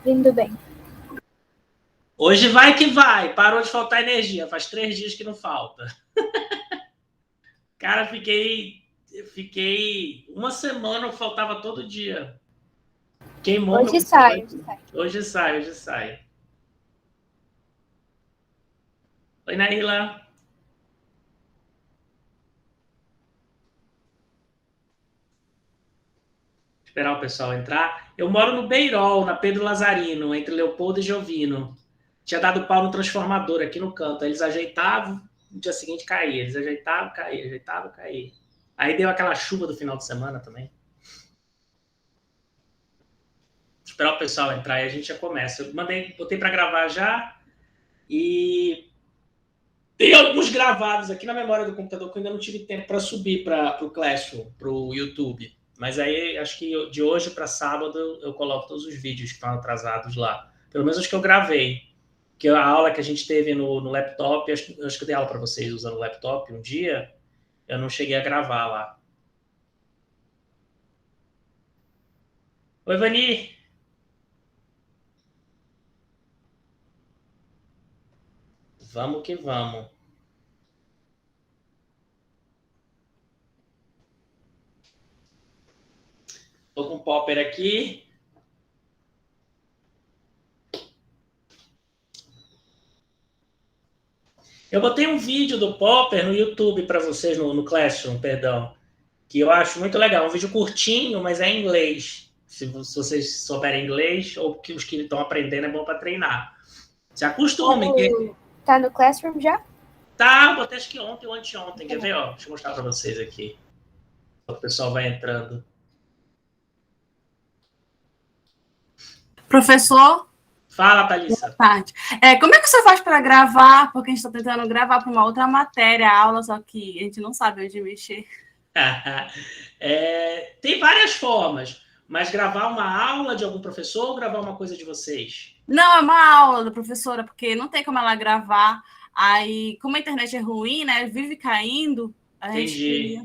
Indo bem. Hoje vai que vai. Parou de faltar energia. Faz 3 dias que não falta. Cara, fiquei uma semana, faltava todo dia. Queimou Hoje meu sai, computador. Hoje sai. Oi, Naila. Esperar o pessoal entrar. Eu moro no Beirol, na Pedro Lazarino, entre Leopoldo e Giovino. Tinha dado pau no transformador aqui no canto. Aí eles ajeitavam, no dia seguinte caía. Eles ajeitavam, caía. Aí deu aquela chuva do final de semana também. Esperar o pessoal entrar e a gente já começa. Eu botei para gravar já e tem alguns gravados aqui na memória do computador que eu ainda não tive tempo para subir para o Classroom, para o YouTube. Mas aí acho que de hoje para sábado eu coloco todos os vídeos que estão atrasados lá. Pelo menos os que eu gravei. Que a aula que a gente teve no laptop, acho que eu dei aula para vocês usando o laptop um dia, eu não cheguei a gravar lá. Oi, Vani. Vamos que vamos. Tô com o Popper aqui. Eu botei um vídeo do Popper no YouTube para vocês, no Classroom, perdão, que eu acho muito legal. Um vídeo curtinho, mas é em inglês. Se vocês souberem inglês, ou que os que estão aprendendo é bom para treinar. Se acostumem. Tá no Classroom já? Tá, eu botei acho que ontem ou anteontem. Quer ver? Ó, deixa eu mostrar para vocês aqui. O pessoal vai entrando. Professor? Fala, Thalissa. Boa tarde. Como é que você faz para gravar? Porque a gente está tentando gravar para uma outra matéria, aula, só que a gente não sabe onde mexer. Tem várias formas, mas gravar uma aula de algum professor ou gravar uma coisa de vocês? Não, é uma aula da professora, porque não tem como ela gravar. Aí, como a internet é ruim, né? Vive caindo. Entendi.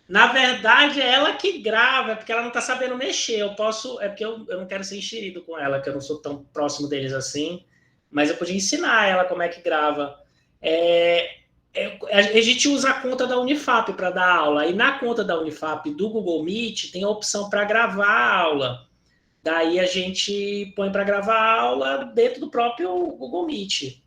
Na verdade, é ela que grava, porque ela não está sabendo mexer. É porque eu não quero ser enxerido com ela, que eu não sou tão próximo deles assim, mas eu podia ensinar ela como é que grava. A gente usa a conta da Unifap para dar aula, e na conta da Unifap do Google Meet tem a opção para gravar a aula. Daí a gente põe para gravar a aula dentro do próprio Google Meet.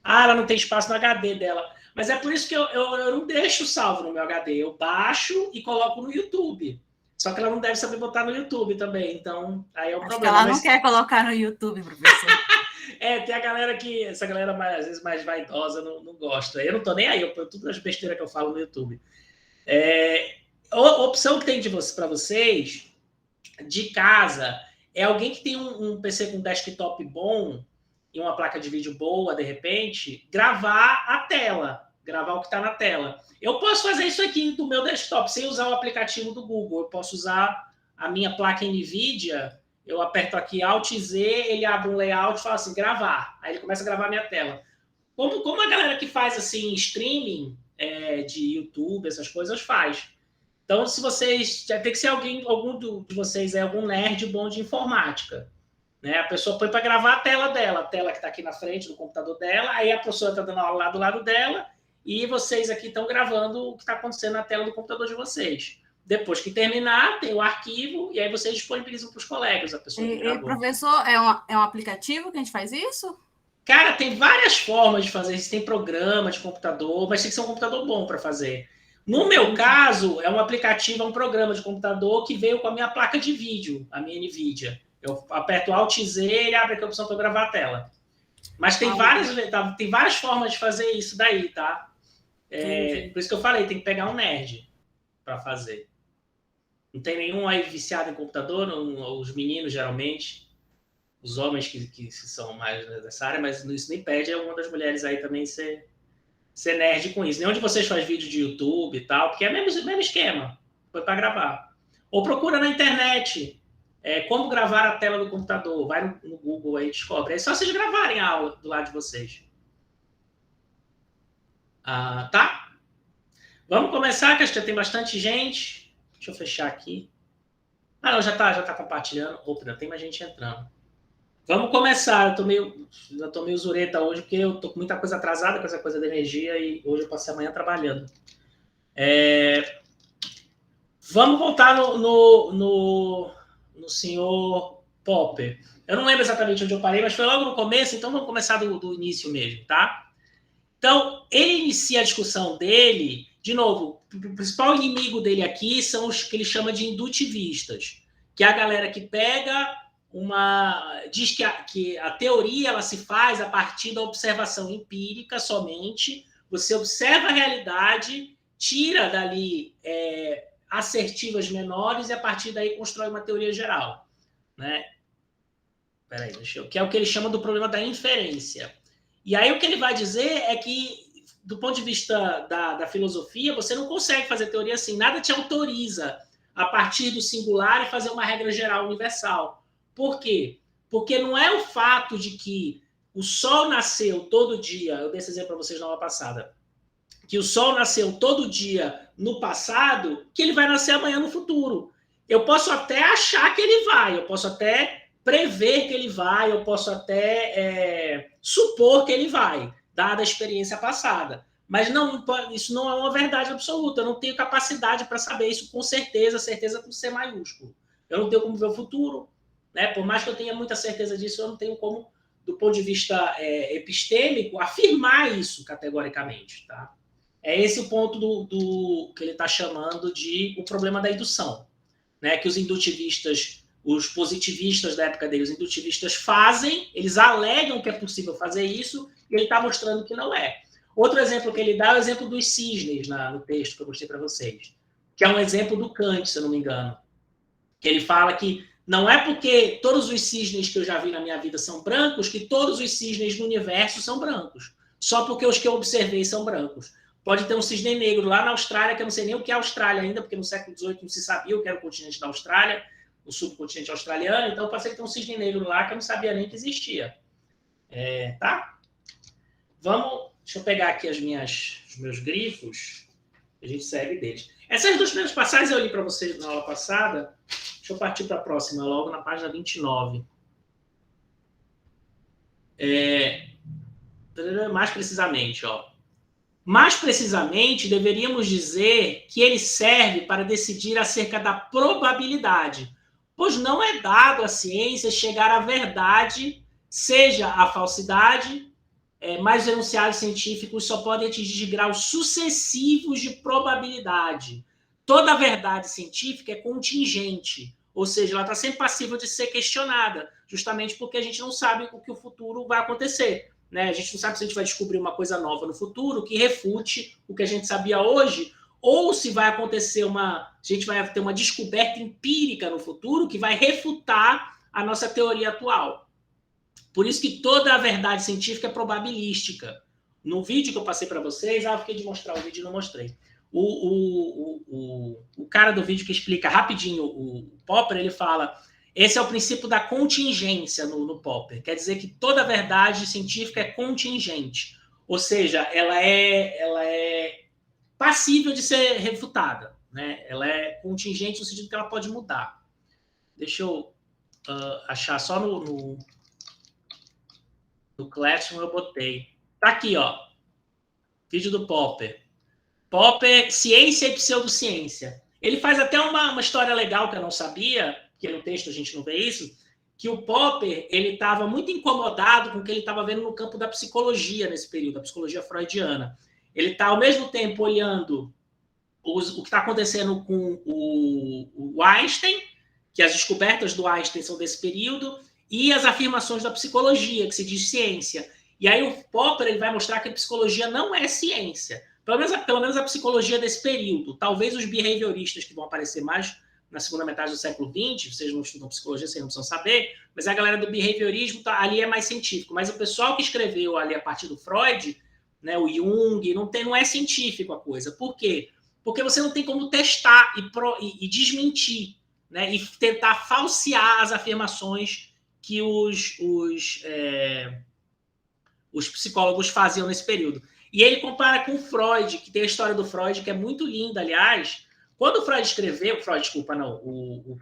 Ela não tem espaço no HD dela. Mas é por isso que eu não deixo salvo no meu HD. Eu baixo e coloco no YouTube. Só que ela não deve saber botar no YouTube também. Então, aí é o problema. Ela não quer colocar no YouTube, professor. Tem a galera essa galera às vezes mais vaidosa não gosta. Eu não tô nem aí, eu ponho tudo as besteiras que eu falo no YouTube. A opção que tem para vocês, de casa, é alguém que tem um PC com desktop bom e uma placa de vídeo boa, de repente, gravar a tela, gravar o que está na tela. Eu posso fazer isso aqui do meu desktop, sem usar o aplicativo do Google. Eu posso usar a minha placa NVIDIA, eu aperto aqui Alt Z, ele abre um layout e fala assim, gravar. Aí ele começa a gravar a minha tela. Como a galera que faz assim streaming de YouTube, essas coisas, faz. Então, se vocês... Já tem que ser algum de vocês é algum nerd bom de informática. Né? A pessoa põe para gravar a tela dela, a tela que está aqui na frente do computador dela, aí a professora está dando aula lá do lado dela e vocês aqui estão gravando o que está acontecendo na tela do computador de vocês. Depois que terminar, tem o arquivo e aí vocês disponibilizam para os colegas a pessoa que gravou. Professor, é um aplicativo que a gente faz isso? Cara, tem várias formas de fazer isso. Tem programa de computador, mas tem que ser um computador bom para fazer. No meu caso, é um aplicativo, é um programa de computador que veio com a minha placa de vídeo, a minha NVIDIA. Eu aperto Alt Z e ele abre aqui a opção para gravar a tela. Mas tem várias formas de fazer isso daí, tá? Por isso que eu falei, tem que pegar um nerd para fazer. Não tem nenhum aí viciado em computador, os meninos, geralmente. Os homens que são mais dessa área, mas isso não impede uma das mulheres aí também ser nerd com isso. Nenhum de vocês faz vídeo de YouTube e tal, porque é o mesmo esquema. Foi para gravar. Ou procura na internet como gravar a tela do computador. Vai no Google aí e descobre. É só vocês gravarem a aula do lado de vocês. Tá? Vamos começar, que já tem bastante gente. Deixa eu fechar aqui. Não, já tá compartilhando. Opa, tem mais gente entrando. Vamos começar. Já tô meio zureta hoje, porque eu tô com muita coisa atrasada com essa coisa da energia e hoje eu passei a manhã trabalhando. Vamos voltar no senhor Popper. Eu não lembro exatamente onde eu parei, mas foi logo no começo, então vamos começar do início mesmo, tá? Então, ele inicia a discussão dele, de novo, o principal inimigo dele aqui são os que ele chama de indutivistas, que é a galera que pega diz que a teoria ela se faz a partir da observação empírica somente, você observa a realidade, tira dali assertivas menores e a partir daí constrói uma teoria geral, né? Peraí, que é o que ele chama do problema da inferência. E aí o que ele vai dizer é que, do ponto de vista da filosofia, você não consegue fazer teoria assim, nada te autoriza a partir do singular e fazer uma regra geral universal. Por quê? Porque não é o fato de que o sol nasceu todo dia, eu dei esse exemplo para vocês na aula passada, que o sol nasceu todo dia no passado, que ele vai nascer amanhã no futuro. Eu posso até achar que ele vai, eu posso até prever que ele vai, eu posso até supor que ele vai, dada a experiência passada. Mas não, isso não é uma verdade absoluta, eu não tenho capacidade para saber isso com certeza com C maiúsculo. Eu não tenho como ver o futuro, né? Por mais que eu tenha muita certeza disso, eu não tenho como, do ponto de vista epistêmico, afirmar isso categoricamente, tá? É esse o ponto do que ele está chamando de o problema da indução, né? Que os indutivistas, os positivistas da época dele, os indutivistas fazem, eles alegam que é possível fazer isso, e ele está mostrando que não é. Outro exemplo que ele dá é o exemplo dos cisnes no texto que eu mostrei para vocês, que é um exemplo do Kant, se eu não me engano, que ele fala que não é porque todos os cisnes que eu já vi na minha vida são brancos que todos os cisnes no universo são brancos, só porque os que eu observei são brancos. Pode ter um cisne negro lá na Austrália, que eu não sei nem o que é a Austrália ainda, porque no século XVIII não se sabia o que era o continente da Austrália, o subcontinente australiano, então pode ser que tenha um cisne negro lá que eu não sabia nem que existia. Tá? Deixa eu pegar aqui os meus grifos, a gente segue deles. Essas duas primeiras passagens eu li para vocês na aula passada, deixa eu partir para a próxima, logo na página 29. Mais precisamente, ó. Mais precisamente, deveríamos dizer que ele serve para decidir acerca da probabilidade, pois não é dado à ciência chegar à verdade, seja a falsidade, mas os enunciados científicos só podem atingir graus sucessivos de probabilidade. Toda verdade científica é contingente, ou seja, ela está sempre passível de ser questionada, justamente porque a gente não sabe o que o futuro vai acontecer. Né? A gente não sabe se a gente vai descobrir uma coisa nova no futuro que refute o que a gente sabia hoje, ou se vai acontecer a gente vai ter uma descoberta empírica no futuro que vai refutar a nossa teoria atual. Por isso que toda a verdade científica é probabilística. No vídeo que eu passei para vocês, eu fiquei de mostrar o vídeo e não mostrei. O cara do vídeo que explica rapidinho o Popper, ele fala... Esse é o princípio da contingência no Popper. Quer dizer que toda verdade científica é contingente. Ou seja, ela é passível de ser refutada. Né? Ela é contingente no sentido que ela pode mudar. Deixa eu achar só no Classroom eu botei. Tá aqui, ó. Vídeo do Popper. Popper, ciência e pseudociência. Ele faz até uma história legal que eu não sabia, que no texto a gente não vê isso, que o Popper ele estava muito incomodado com o que ele estava vendo no campo da psicologia nesse período, da psicologia freudiana. Ele está, ao mesmo tempo, olhando o que está acontecendo com o Einstein, que as descobertas do Einstein são desse período, e as afirmações da psicologia, que se diz ciência. E aí o Popper ele vai mostrar que a psicologia não é ciência. Pelo menos a psicologia desse período. Talvez os behavioristas que vão aparecer mais na segunda metade do século XX, vocês não estudam psicologia, vocês não precisam saber, mas a galera do behaviorismo ali é mais científico. Mas o pessoal que escreveu ali a partir do Freud, né, o Jung, não é científico a coisa. Por quê? Porque você não tem como testar e desmentir, né, e tentar falsear as afirmações que os psicólogos faziam nesse período. E ele compara com o Freud, que tem a história do Freud, que é muito linda, aliás. Quando o Freud escreveu...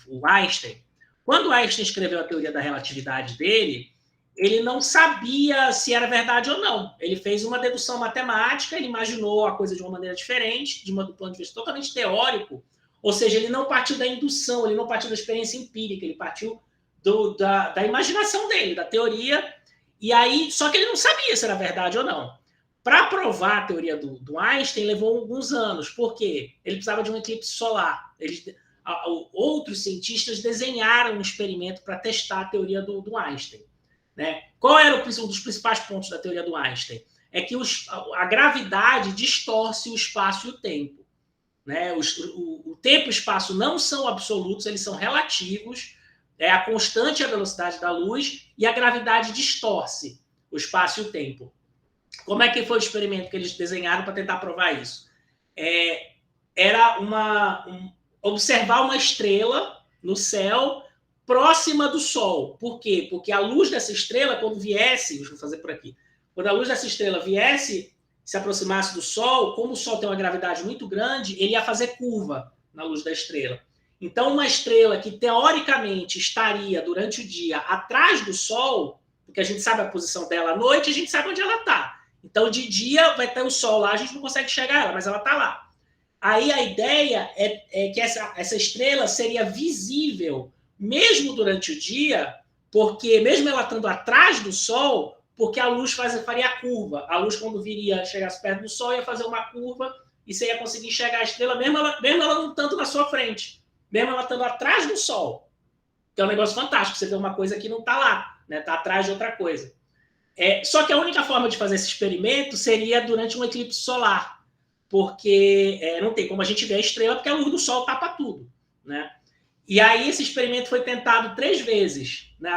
o Einstein. Quando o Einstein escreveu a teoria da relatividade dele, ele não sabia se era verdade ou não. Ele fez uma dedução matemática, ele imaginou a coisa de uma maneira diferente, do ponto de vista totalmente teórico, ou seja, ele não partiu da indução, ele não partiu da experiência empírica, ele partiu da imaginação dele, da teoria, e aí, só que ele não sabia se era verdade ou não. Para provar a teoria do Einstein, levou alguns anos. Por quê? Ele precisava de um eclipse solar. Outros cientistas desenharam um experimento para testar a teoria do Einstein. Né? Qual era um dos principais pontos da teoria do Einstein? É que a gravidade distorce o espaço e o tempo. Né? O tempo e o espaço não são absolutos, eles são relativos. É a constante e a velocidade da luz, e a gravidade distorce o espaço e o tempo. Como é que foi o experimento que eles desenharam para tentar provar isso? Era observar uma estrela no céu próxima do Sol. Por quê? Porque a luz dessa estrela, quando viesse, deixa eu fazer por aqui, quando a luz dessa estrela viesse, se aproximasse do Sol, como o Sol tem uma gravidade muito grande, ele ia fazer curva na luz da estrela. Então, uma estrela que, teoricamente, estaria durante o dia atrás do Sol, porque a gente sabe a posição dela à noite, a gente sabe onde ela está. Então, de dia vai ter o Sol lá, a gente não consegue chegar ela, mas ela está lá. Aí a ideia é que essa estrela seria visível, mesmo durante o dia, porque, mesmo ela estando atrás do Sol, porque a luz faria a curva. A luz, quando chegasse perto do Sol, ia fazer uma curva e você ia conseguir enxergar a estrela, mesmo ela não estando na sua frente. Mesmo ela estando atrás do Sol. Que é um negócio fantástico, você vê uma coisa que não está lá, né? Está atrás de outra coisa. Só que a única forma de fazer esse experimento seria durante um eclipse solar, porque não tem como a gente ver a estrela, porque a luz do Sol tapa tudo. Né? E aí esse experimento foi tentado 3 vezes. Né?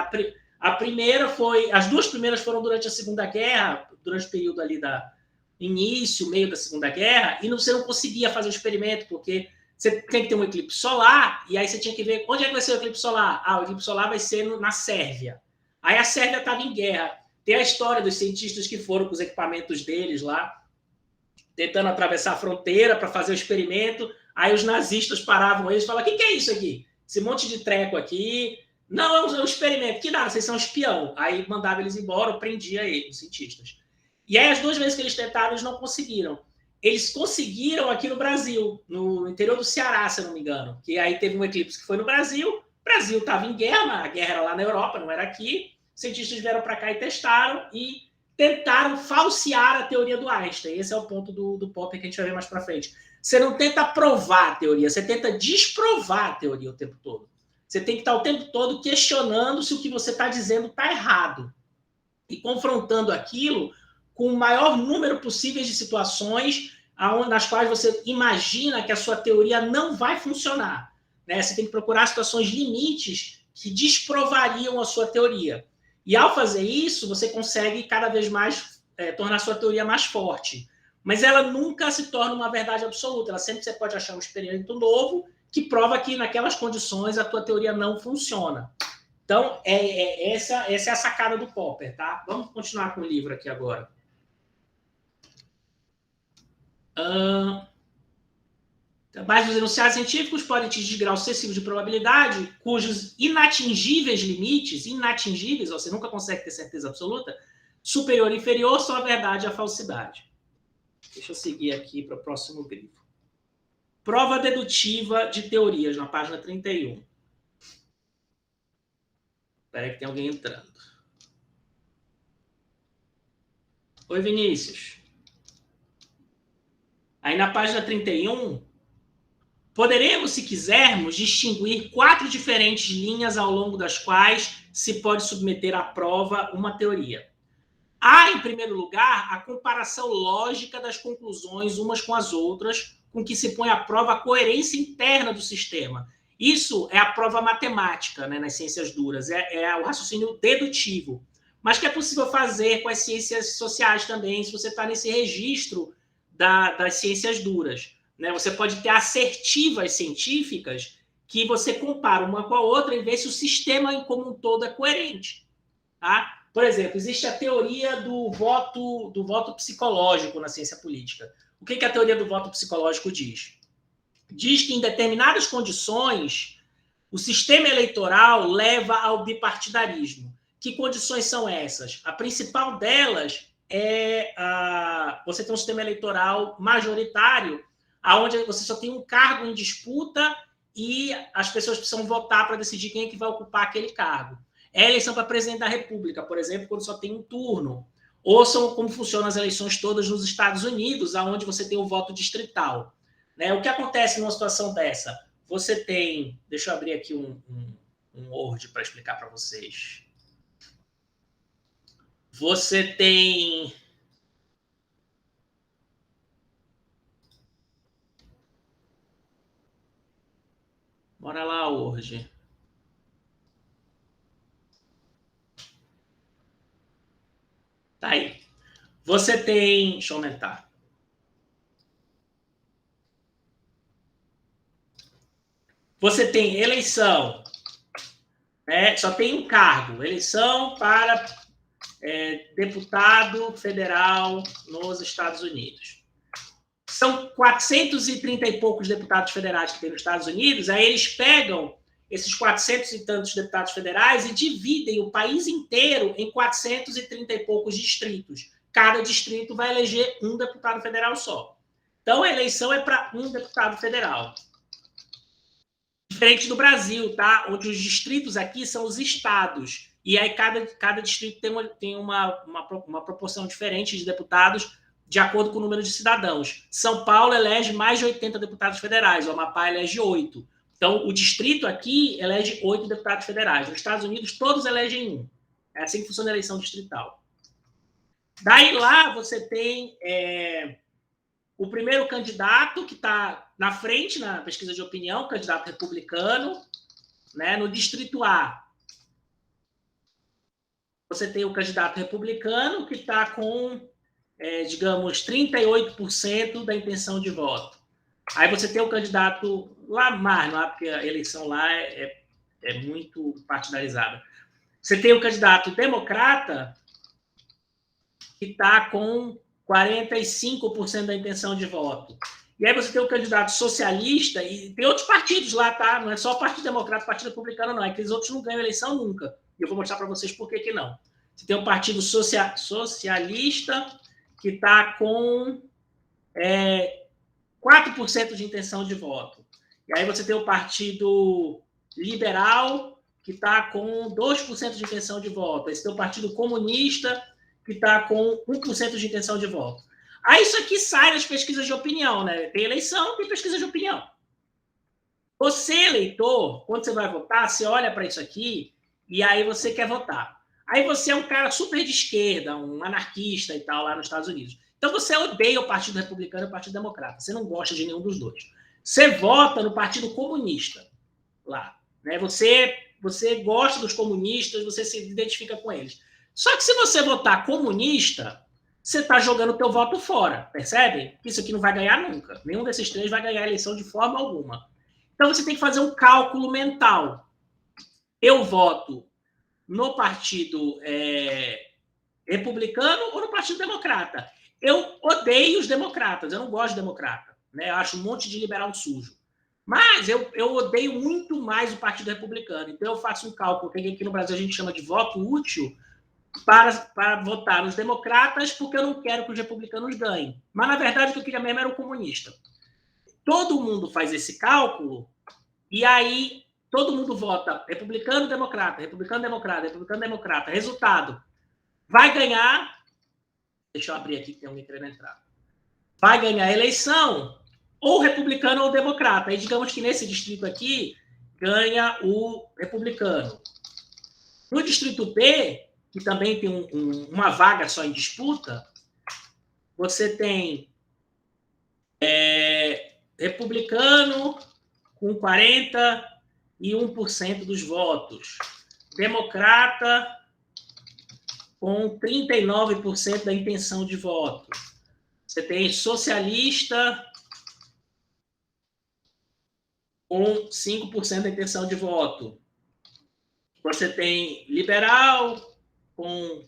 As 2 primeiras foram durante a Segunda Guerra, durante o período ali início, meio da Segunda Guerra, e você não conseguia fazer o experimento, porque você tem que ter um eclipse solar, e aí você tinha que ver onde é que vai ser o eclipse solar. O eclipse solar vai ser na Sérvia. Aí a Sérvia estava em guerra. Tem a história dos cientistas que foram com os equipamentos deles lá, tentando atravessar a fronteira para fazer o experimento. Aí os nazistas paravam eles e falavam: o que é isso aqui? Esse monte de treco aqui. Não, é um experimento. Que nada, vocês são espião. Aí mandava eles embora, ou prendia eles, os cientistas. E aí as 2 vezes que eles tentaram, eles não conseguiram. Eles conseguiram aqui no Brasil, no interior do Ceará, se eu não me engano. Que aí teve um eclipse que foi no Brasil. O Brasil estava em guerra, a guerra era lá na Europa, não era aqui. Os cientistas vieram para cá e testaram e tentaram falsear a teoria do Einstein. Esse é o ponto do Popper que a gente vai ver mais para frente. Você não tenta provar a teoria, você tenta desprovar a teoria o tempo todo. Você tem que estar o tempo todo questionando se o que você está dizendo está errado. E confrontando aquilo com o maior número possível de situações nas quais você imagina que a sua teoria não vai funcionar. Né? Você tem que procurar situações limites que desprovariam a sua teoria. E ao fazer isso, você consegue cada vez mais tornar a sua teoria mais forte. Mas ela nunca se torna uma verdade absoluta. Ela sempre você pode achar um experimento novo que prova que naquelas condições a tua teoria não funciona. Então, essa é a sacada do Popper. Tá? Vamos continuar com o livro aqui agora. Mas os enunciados científicos podem atingir graus sucessivos de probabilidade cujos inatingíveis limites, ou você nunca consegue ter certeza absoluta, superior e inferior são a verdade e a falsidade. Deixa eu seguir aqui para o próximo grifo. Prova dedutiva de teorias, na página 31. Espera aí que tem alguém entrando. Oi, Vinícius. Aí na página 31, poderemos, se quisermos, distinguir 4 diferentes linhas ao longo das quais se pode submeter à prova uma teoria. Há, em primeiro lugar, a comparação lógica das conclusões umas com as outras, com que se põe à prova a coerência interna do sistema. Isso é a prova matemática, né, nas ciências duras, é o raciocínio dedutivo. Mas que é possível fazer com as ciências sociais também, se você está nesse registro das ciências duras. Né? Você pode ter assertivas científicas que você compara uma com a outra e vê se o sistema como um todo é coerente. Tá? Por exemplo, existe a teoria do voto psicológico na ciência política. O que a teoria do voto psicológico diz? Diz que em determinadas condições o sistema eleitoral leva ao bipartidarismo. Que condições são essas? A principal delas é você ter um sistema eleitoral majoritário, onde você só tem um cargo em disputa e as pessoas precisam votar para decidir quem é que vai ocupar aquele cargo. É a eleição para presidente da República, por exemplo, quando só tem um turno. Ou são como funcionam as eleições todas nos Estados Unidos, onde você tem o voto distrital. Né? O que acontece numa situação dessa? Você tem... Deixa eu abrir aqui um Word para explicar para vocês. Você tem... Bora lá, Word. Tá aí. Você tem... Deixa eu aumentar. Você tem eleição. Né? Só tem um cargo. Eleição para deputado federal nos Estados Unidos. São 430 e poucos deputados federais que tem nos Estados Unidos. Aí eles pegam esses 400 e tantos deputados federais e dividem o país inteiro em 430 e poucos distritos. Cada distrito vai eleger um deputado federal só. Então, a eleição é para um deputado federal. Diferente do Brasil, tá? Onde os distritos aqui são os estados. E aí cada distrito tem uma proporção diferente de deputados de acordo com o número de cidadãos. São Paulo elege mais de 80 deputados federais, o Amapá elege 8. Então, o distrito aqui elege 8 deputados federais. Nos Estados Unidos, todos elegem um. É assim que funciona a eleição distrital. Daí lá você tem o primeiro candidato que está na frente na pesquisa de opinião, candidato republicano, né? No distrito A, você tem o candidato republicano que está com, digamos, 38% da intenção de voto. Aí você tem o candidato lá mais, porque a eleição lá é muito partidarizada. Você tem o candidato democrata que está com 45% da intenção de voto. E aí você tem o candidato socialista, e tem outros partidos lá, tá? Não é só o Partido Democrata, o Partido Republicano, não. É que os outros não ganham eleição nunca. E eu vou mostrar para vocês por que não. Você tem o Partido Socialista, que está com 4% de intenção de voto. E aí você tem o Partido Liberal, que está com 2% de intenção de voto. Aí você tem o Partido Comunista, que está com 1% de intenção de voto. Aí isso aqui sai nas pesquisas de opinião, né? Tem eleição, tem pesquisa de opinião. Você, eleitor, quando você vai votar, você olha para isso aqui e aí você quer votar. Aí você é um cara super de esquerda, um anarquista e tal, lá nos Estados Unidos. Então você odeia o Partido Republicano e o Partido Democrata. Você não gosta de nenhum dos dois. Você vota no Partido Comunista lá. Né? Você gosta dos comunistas, você se identifica com eles. Só que se você votar comunista, você está jogando o teu voto fora, percebe? Isso aqui não vai ganhar nunca. Nenhum desses três vai ganhar a eleição de forma alguma. Então você tem que fazer um cálculo mental. Eu voto no Partido Republicano ou no Partido Democrata? Eu odeio os democratas, eu não gosto de democrata. Né? Eu acho um monte de liberal sujo. Mas eu odeio muito mais o Partido Republicano. Então eu faço um cálculo, que aqui no Brasil a gente chama de voto útil, para votar nos democratas, porque eu não quero que os republicanos ganhem. Mas, na verdade, o que eu queria mesmo era o comunista. Todo mundo faz esse cálculo, e aí todo mundo vota republicano, democrata, republicano, democrata, republicano, democrata. Resultado, vai ganhar... Deixa eu abrir aqui, que tem alguém querendo entrar. Vai ganhar a eleição, ou republicano ou democrata. Aí, digamos que nesse distrito aqui, ganha o republicano. No distrito B, que também tem uma vaga só em disputa, você tem republicano com 41% dos votos, democrata com 39% da intenção de voto, você tem socialista com 5% da intenção de voto, você tem liberal com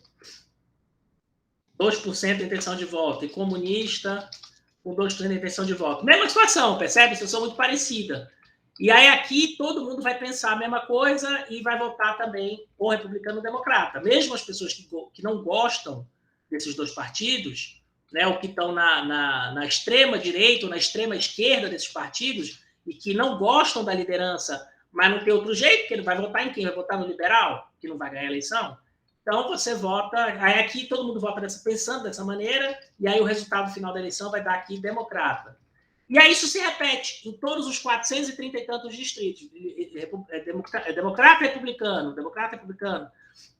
2% da intenção de voto, e comunista com 2% da intenção de voto. Mesma situação, percebe? Situação muito parecida. E aí aqui todo mundo vai pensar a mesma coisa e vai votar também ou republicano ou democrata. Mesmo as pessoas que não gostam desses dois partidos, né, ou que estão na extrema direita ou na extrema esquerda desses partidos e que não gostam da liderança, mas não tem outro jeito, porque ele vai votar em quem? Vai votar no liberal, que não vai ganhar a eleição? Então você vota, aí aqui todo mundo vota pensando dessa maneira, e aí o resultado final da eleição vai dar aqui democrata. E aí isso se repete em todos os 430 e tantos distritos. Democrata e republicano, democrata e republicano.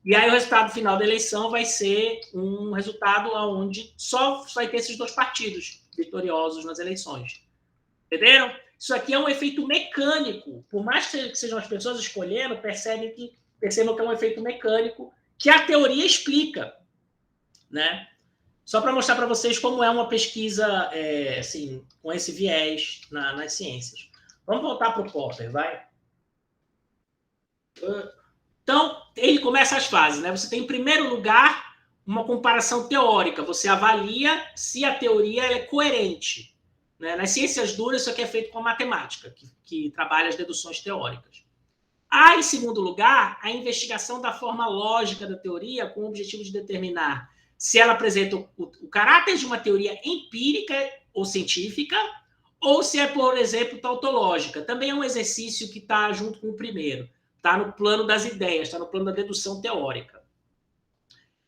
E aí o resultado final da eleição vai ser um resultado onde só vai ter esses dois partidos vitoriosos nas eleições. Entenderam? Isso aqui é um efeito mecânico. Por mais que sejam as pessoas escolhendo, percebam que é um efeito mecânico que a teoria explica, né? Só para mostrar para vocês como é uma pesquisa assim, com esse viés nas ciências. Vamos voltar para o Popper, vai? Então, ele começa as fases, né? Você tem, em primeiro lugar, uma comparação teórica. Você avalia se a teoria é coerente. Né? Nas ciências duras, isso aqui é feito com a matemática, que trabalha as deduções teóricas. Há, em segundo lugar, a investigação da forma lógica da teoria com o objetivo de determinar se ela apresenta o caráter de uma teoria empírica ou científica, ou se é, por exemplo, tautológica. Também é um exercício que está junto com o primeiro. Está no plano das ideias, está no plano da dedução teórica.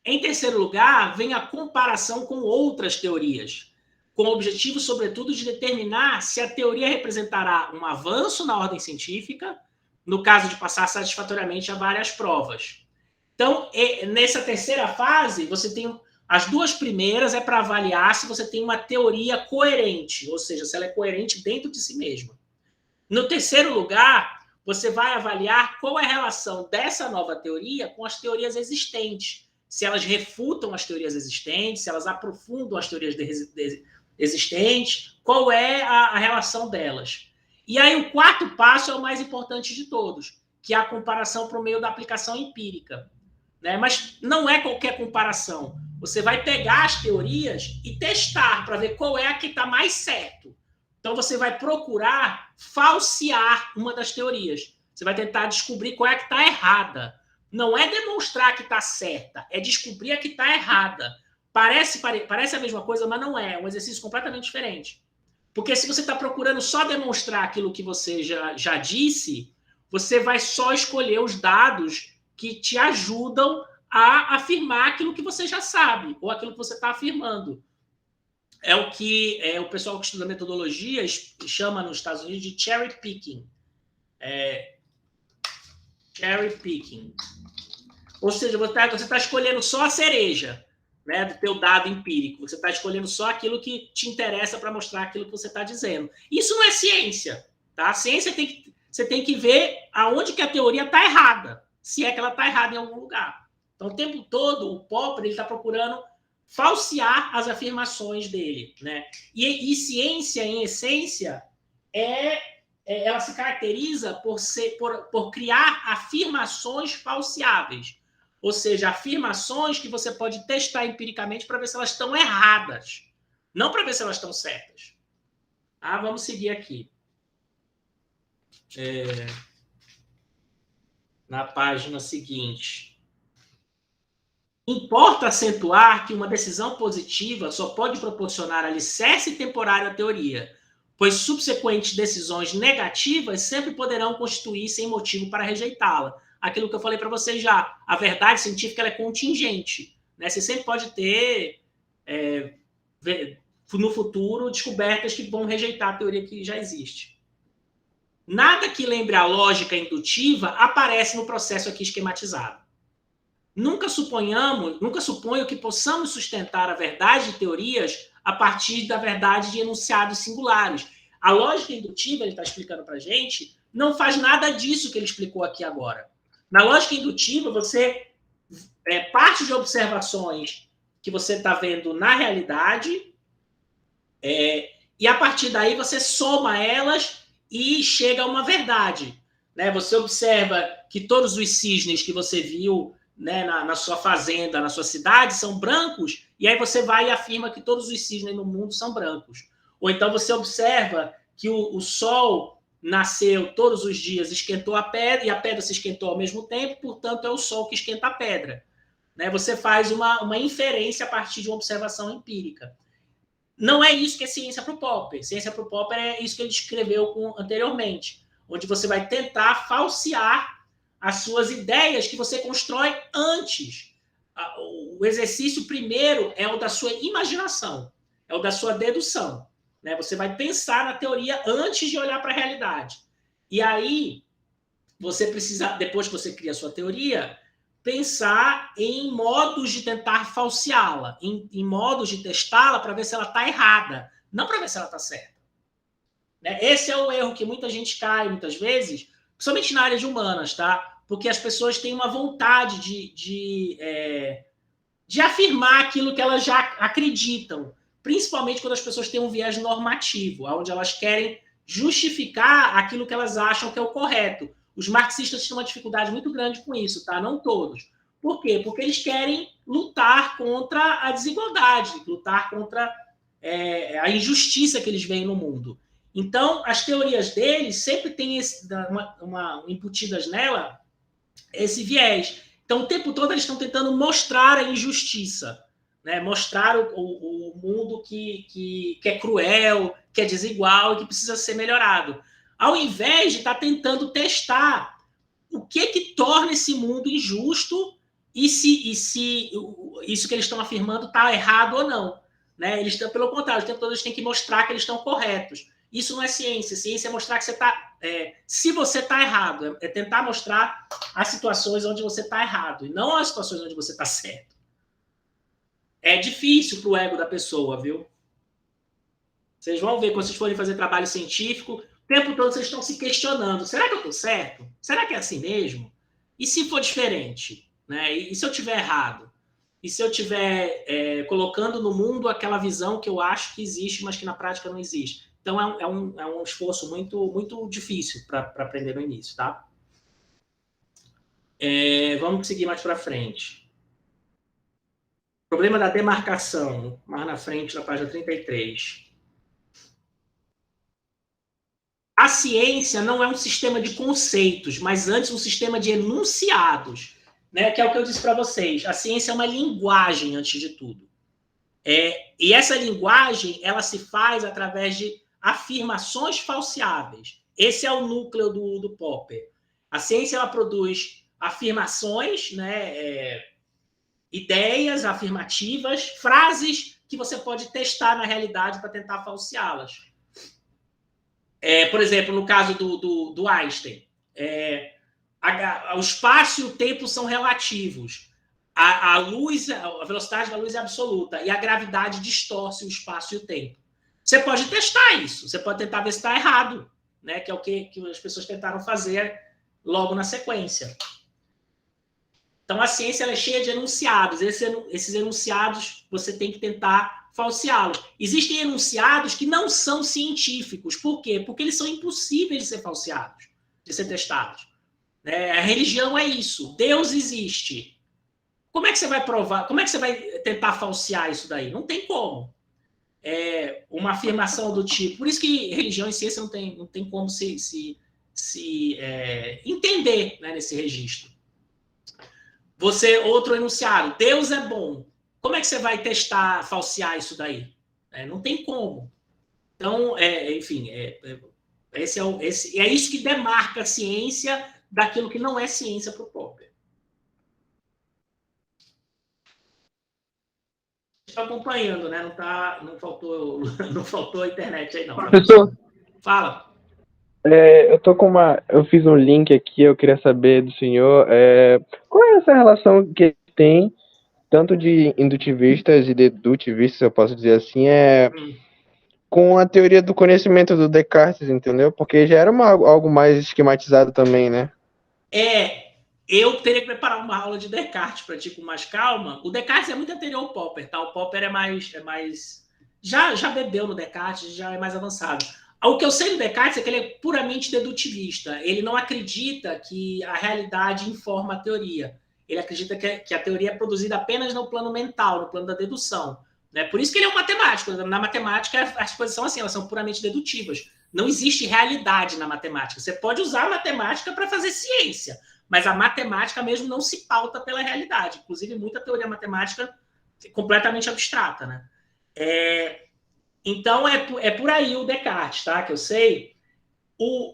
Em terceiro lugar, vem a comparação com outras teorias, com o objetivo, sobretudo, de determinar se a teoria representará um avanço na ordem científica, no caso de passar satisfatoriamente a várias provas. Então, nessa terceira fase, você tem as duas primeiras para avaliar se você tem uma teoria coerente, ou seja, se ela é coerente dentro de si mesma. No terceiro lugar, você vai avaliar qual é a relação dessa nova teoria com as teorias existentes, se elas refutam as teorias existentes, se elas aprofundam as teorias existentes, qual é a relação delas. E aí o quarto passo é o mais importante de todos, que é a comparação por meio da aplicação empírica. Né? Mas não é qualquer comparação. Você vai pegar as teorias e testar para ver qual é a que está mais certo. Então, você vai procurar falsear uma das teorias. Você vai tentar descobrir qual é a que está errada. Não é demonstrar que está certa, é descobrir a que está errada. Parece a mesma coisa, mas não é. É um exercício completamente diferente. Porque se você está procurando só demonstrar aquilo que você já disse, você vai só escolher os dados que te ajudam a afirmar aquilo que você já sabe, ou aquilo que você está afirmando. É o que o pessoal que estuda metodologia chama nos Estados Unidos de cherry picking. Cherry picking. Ou seja, você está escolhendo só a cereja, né, do teu dado empírico. Você está escolhendo só aquilo que te interessa para mostrar aquilo que você está dizendo. Isso não é ciência. Tá? A ciência você tem que ver aonde que a teoria está errada, se é que ela está errada em algum lugar. Então, o tempo todo, o Popper está procurando falsear as afirmações dele. Né? E ciência, em essência, ela se caracteriza por criar afirmações falseáveis. Ou seja, afirmações que você pode testar empiricamente para ver se elas estão erradas. Não para ver se elas estão certas. Vamos seguir aqui. Na página seguinte. Importa acentuar que uma decisão positiva só pode proporcionar alicerce temporário à teoria, pois subsequentes decisões negativas sempre poderão constituir-se em motivo para rejeitá-la. Aquilo que eu falei para vocês já, a verdade científica ela é contingente. Né? Você sempre pode ter, no futuro, descobertas que vão rejeitar a teoria que já existe. Nada que lembre a lógica indutiva aparece no processo aqui esquematizado. Nunca suponho que possamos sustentar a verdade de teorias a partir da verdade de enunciados singulares. A lógica indutiva, ele está explicando para a gente, não faz nada disso que ele explicou aqui agora. Na lógica indutiva, você parte de observações que você está vendo na realidade e, a partir daí, você soma elas e chega a uma verdade. Né? Você observa que todos os cisnes que você viu, né, na sua fazenda, na sua cidade, são brancos, e aí você vai e afirma que todos os cisnes no mundo são brancos. Ou então você observa que o Sol nasceu todos os dias, esquentou a pedra, e a pedra se esquentou ao mesmo tempo, portanto, é o Sol que esquenta a pedra. Né? Você faz uma inferência a partir de uma observação empírica. Não é isso que é ciência para o Popper. Ciência para o Popper é isso que ele descreveu anteriormente, onde você vai tentar falsear as suas ideias que você constrói antes. O exercício primeiro é o da sua imaginação, é o da sua dedução. Né? Você vai pensar na teoria antes de olhar para a realidade. E aí, você precisa, depois que você cria a sua teoria, pensar em modos de tentar falseá-la, em modos de testá-la para ver se ela está errada, não para ver se ela está certa. Né? Esse é o erro que muita gente cai, muitas vezes, principalmente na área de humanas, tá? Porque as pessoas têm uma vontade de afirmar aquilo que elas já acreditam, principalmente quando as pessoas têm um viés normativo, onde elas querem justificar aquilo que elas acham que é o correto. Os marxistas têm uma dificuldade muito grande com isso, tá? Não todos. Por quê? Porque eles querem lutar contra a desigualdade, lutar contra a injustiça que eles veem no mundo. Então, as teorias deles sempre têm embutidas nela esse viés. Então, o tempo todo eles estão tentando mostrar a injustiça, né? Mostrar o mundo que é cruel, que é desigual e que precisa ser melhorado. Ao invés de estar tentando testar o que torna esse mundo injusto e se isso que eles estão afirmando está errado ou não. Né? Eles estão, pelo contrário, o tempo todo eles têm que mostrar que eles estão corretos. Isso não é ciência. Ciência é mostrar que você está... se você está errado, é tentar mostrar as situações onde você está errado e não as situações onde você está certo. É difícil para o ego da pessoa, viu? Vocês vão ver quando vocês forem fazer trabalho científico, o tempo todo vocês estão se questionando. Será que eu estou certo? Será que é assim mesmo? E se for diferente? Né? E se eu estiver errado? E se eu estiver colocando no mundo aquela visão que eu acho que existe, mas que na prática não existe? Então, é um esforço muito, muito difícil para aprender no início, tá? Vamos seguir mais para frente. Problema da demarcação, mais na frente, na página 33. A ciência não é um sistema de conceitos, mas antes um sistema de enunciados, né? Que é o que eu disse para vocês. A ciência é uma linguagem, antes de tudo. E essa linguagem, ela se faz através de afirmações falseáveis. Esse é o núcleo do Popper. A ciência, ela produz afirmações, né? Ideias afirmativas, frases que você pode testar na realidade para tentar falseá-las. Por exemplo, no caso do Einstein, o espaço e o tempo são relativos. A velocidade da luz é absoluta e a gravidade distorce o espaço e o tempo. Você pode testar isso, você pode tentar ver se está errado, né? Que é o que as pessoas tentaram fazer logo na sequência. Então, a ciência ela é cheia de enunciados. Esses enunciados, você tem que tentar falseá-los. Existem enunciados que não são científicos. Por quê? Porque eles são impossíveis de ser falseados, de ser testados. A religião é isso. Deus existe. Como é que você vai provar? Como é que você vai tentar falsear isso daí? Não tem como. Uma afirmação do tipo... Por isso que religião e ciência não tem como se entender, né, nesse registro. Outro enunciado, Deus é bom. Como é que você vai testar, falsear isso daí? Não tem como. Então, enfim, é isso que demarca a ciência daquilo que não é ciência para o Popper. Estou acompanhando, né? Não faltou a internet aí, não. Professor, Fala. eu fiz um link aqui, eu queria saber do senhor qual é essa relação que tem tanto de indutivistas e dedutivistas, eu posso dizer assim, com a teoria do conhecimento do Descartes, entendeu? Porque já era algo mais esquematizado também, né? Eu teria que preparar uma aula de Descartes para ti com mais calma. O Descartes é muito anterior ao Popper, tá? O Popper é mais já bebeu no Descartes, já é mais avançado. O que eu sei do Descartes é que ele é puramente dedutivista. Ele não acredita que a realidade informa a teoria. Ele acredita que a teoria é produzida apenas no plano mental, no plano da dedução. Né? Por isso que ele é um matemático. Na matemática, as coisas são assim, elas são puramente dedutivas. Não existe realidade na matemática. Você pode usar a matemática para fazer ciência, mas a matemática mesmo não se pauta pela realidade. Inclusive, muita teoria matemática é completamente abstrata, né? Então, é por aí o Descartes, tá? Que eu sei.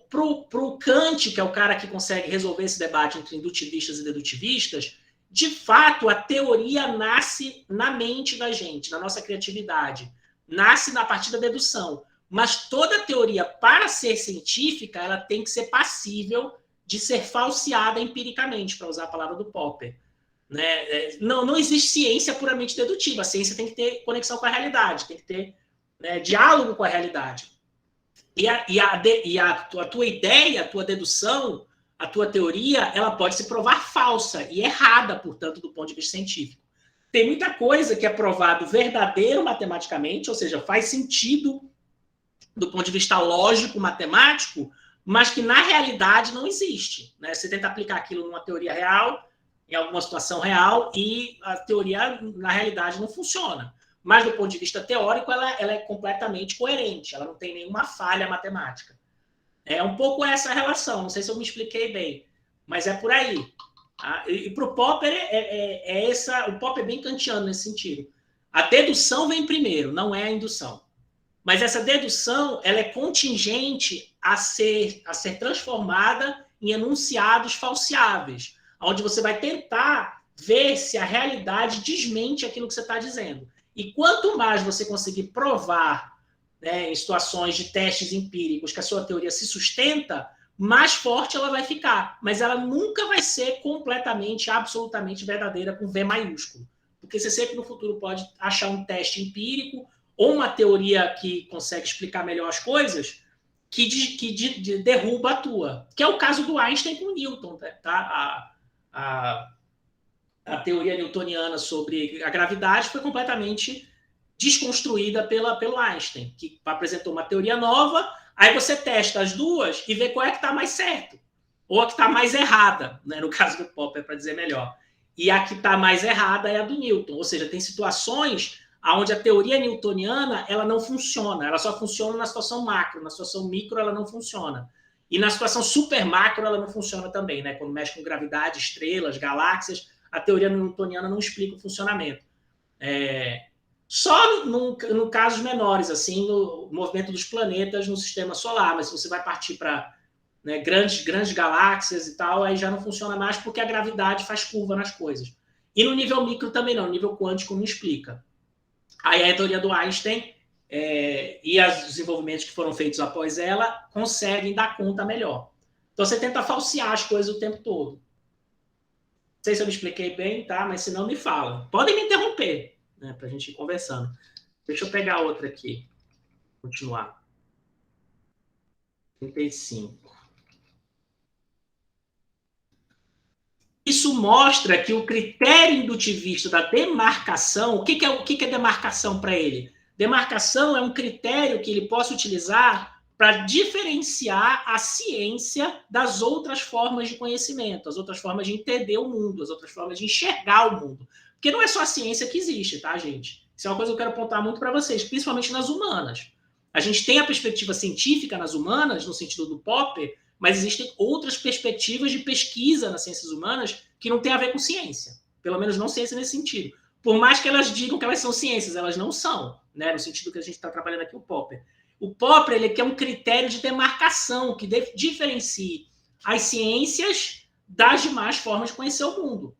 Pro Kant, que é o cara que consegue resolver esse debate entre indutivistas e dedutivistas, de fato, a teoria nasce na mente da gente, na nossa criatividade. Nasce na partir da dedução. Mas toda teoria, para ser científica, ela tem que ser passível de ser falseada empiricamente, para usar a palavra do Popper. Né? Não existe ciência puramente dedutiva. A ciência tem que ter conexão com a realidade, tem que ter, né, diálogo com a realidade. E a tua ideia, a tua dedução, a tua teoria, ela pode se provar falsa e errada, portanto, do ponto de vista científico. Tem muita coisa que é provado verdadeiro matematicamente, ou seja, faz sentido do ponto de vista lógico, matemático, mas que na realidade não existe. Né? Você tenta aplicar aquilo numa teoria real, em alguma situação real, e a teoria, na realidade, não funciona. Mas, do ponto de vista teórico, ela é completamente coerente, ela não tem nenhuma falha matemática. É um pouco essa relação, não sei se eu me expliquei bem, mas é por aí. Tá? E para o Popper, o Popper é bem kantiano nesse sentido. A dedução vem primeiro, não é a indução. Mas essa dedução ela é contingente a ser transformada em enunciados falseáveis, onde você vai tentar ver se a realidade desmente aquilo que você está dizendo. E quanto mais você conseguir provar, né, em situações de testes empíricos que a sua teoria se sustenta, mais forte ela vai ficar. Mas ela nunca vai ser completamente, absolutamente verdadeira com V maiúsculo. Porque você sempre no futuro pode achar um teste empírico ou uma teoria que consegue explicar melhor as coisas que derruba a tua. Que é o caso do Einstein com o Newton. Tá? A teoria newtoniana sobre a gravidade foi completamente desconstruída pelo Einstein, que apresentou uma teoria nova, aí você testa as duas e vê qual é que está mais certo, ou a que está mais errada, né? No caso do Popper, para dizer melhor. E a que está mais errada é a do Newton, ou seja, tem situações onde a teoria newtoniana ela não funciona, ela só funciona na situação macro, na situação micro ela não funciona. E na situação super macro ela não funciona também, né? Quando mexe com gravidade, estrelas, galáxias, a teoria newtoniana não explica o funcionamento. Só no casos menores, assim, no movimento dos planetas no sistema solar, mas se você vai partir para, né, grandes galáxias e tal, aí já não funciona mais porque a gravidade faz curva nas coisas. E no nível micro também não, no nível quântico não explica. Aí a teoria do Einstein e os desenvolvimentos que foram feitos após ela conseguem dar conta melhor. Então você tenta falsear as coisas o tempo todo. Não sei se eu me expliquei bem, tá? Mas se não, me fala. Podem me interromper, né, para a gente ir conversando. Deixa eu pegar outra aqui. Continuar. 35. Isso mostra que o critério indutivista da demarcação, o que é demarcação para ele? Demarcação é um critério que ele possa utilizar para diferenciar a ciência das outras formas de conhecimento, as outras formas de entender o mundo, as outras formas de enxergar o mundo. Porque não é só a ciência que existe, tá, gente? Isso é uma coisa que eu quero apontar muito para vocês, principalmente nas humanas. A gente tem a perspectiva científica nas humanas, no sentido do Popper, mas existem outras perspectivas de pesquisa nas ciências humanas que não tem a ver com ciência. Pelo menos não ciência nesse sentido. Por mais que elas digam que elas são ciências, elas não são, né? No sentido que a gente está trabalhando aqui, o Popper. O Popper ele quer um critério de demarcação que diferencie as ciências das demais formas de conhecer o mundo.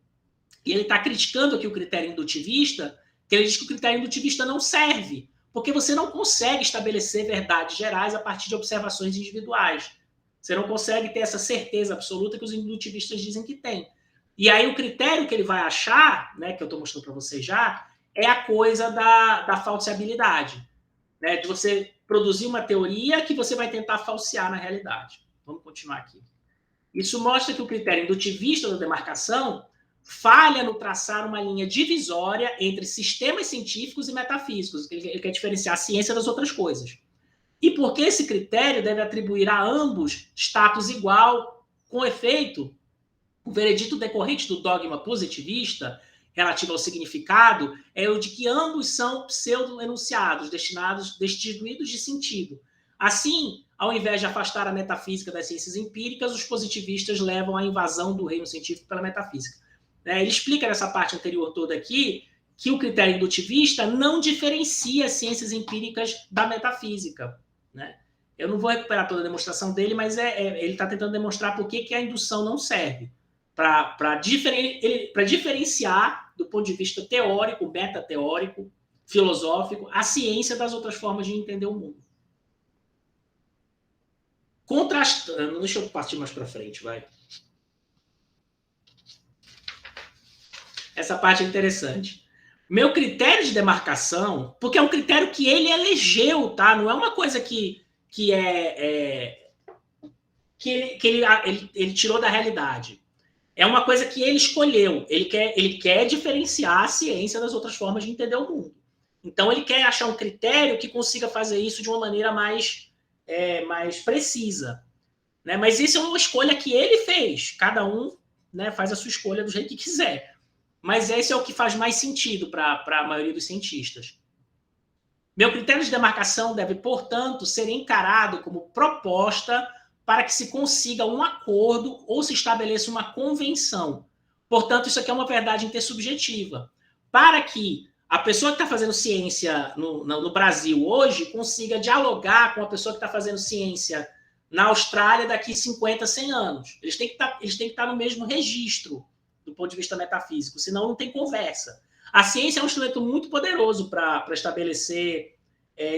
E ele está criticando aqui o critério indutivista, que ele diz que o critério indutivista não serve, porque você não consegue estabelecer verdades gerais a partir de observações individuais. Você não consegue ter essa certeza absoluta que os indutivistas dizem que tem. E aí o critério que ele vai achar, né, que eu estou mostrando para vocês já, é a coisa da falseabilidade. Né, de você produzir uma teoria que você vai tentar falsear na realidade. Vamos continuar aqui. Isso mostra que o critério indutivista da demarcação falha no traçar uma linha divisória entre sistemas científicos e metafísicos. Ele quer diferenciar a ciência das outras coisas. E porque esse critério deve atribuir a ambos status igual, com efeito, o veredito decorrente do dogma positivista relativo ao significado é o de que ambos são pseudo-enunciados, destituídos de sentido. Assim, ao invés de afastar a metafísica das ciências empíricas, os positivistas levam à invasão do reino científico pela metafísica. Ele explica nessa parte anterior toda aqui que o critério indutivista não diferencia as ciências empíricas da metafísica. Né? Eu não vou recuperar toda a demonstração dele, mas ele está tentando demonstrar por que a indução não serve. Para diferenciar, do ponto de vista teórico, metateórico, filosófico, a ciência das outras formas de entender o mundo. Contrastando, deixa eu partir mais para frente, vai. Essa parte é interessante. Meu critério de demarcação, porque é um critério que ele elegeu, tá? Não é uma coisa que ele tirou da realidade. É uma coisa que ele escolheu. Ele quer diferenciar a ciência das outras formas de entender o mundo. Então, ele quer achar um critério que consiga fazer isso de uma maneira mais precisa. Né? Mas isso é uma escolha que ele fez. Cada um, né, faz a sua escolha do jeito que quiser. Mas esse é o que faz mais sentido para a maioria dos cientistas. Meu critério de demarcação deve, portanto, ser encarado como proposta para que se consiga um acordo ou se estabeleça uma convenção. Portanto, isso aqui é uma verdade intersubjetiva. Para que a pessoa que está fazendo ciência no Brasil hoje consiga dialogar com a pessoa que está fazendo ciência na Austrália daqui 50, 100 anos. Eles têm que estar no mesmo registro do ponto de vista metafísico, senão não tem conversa. A ciência é um instrumento muito poderoso para estabelecer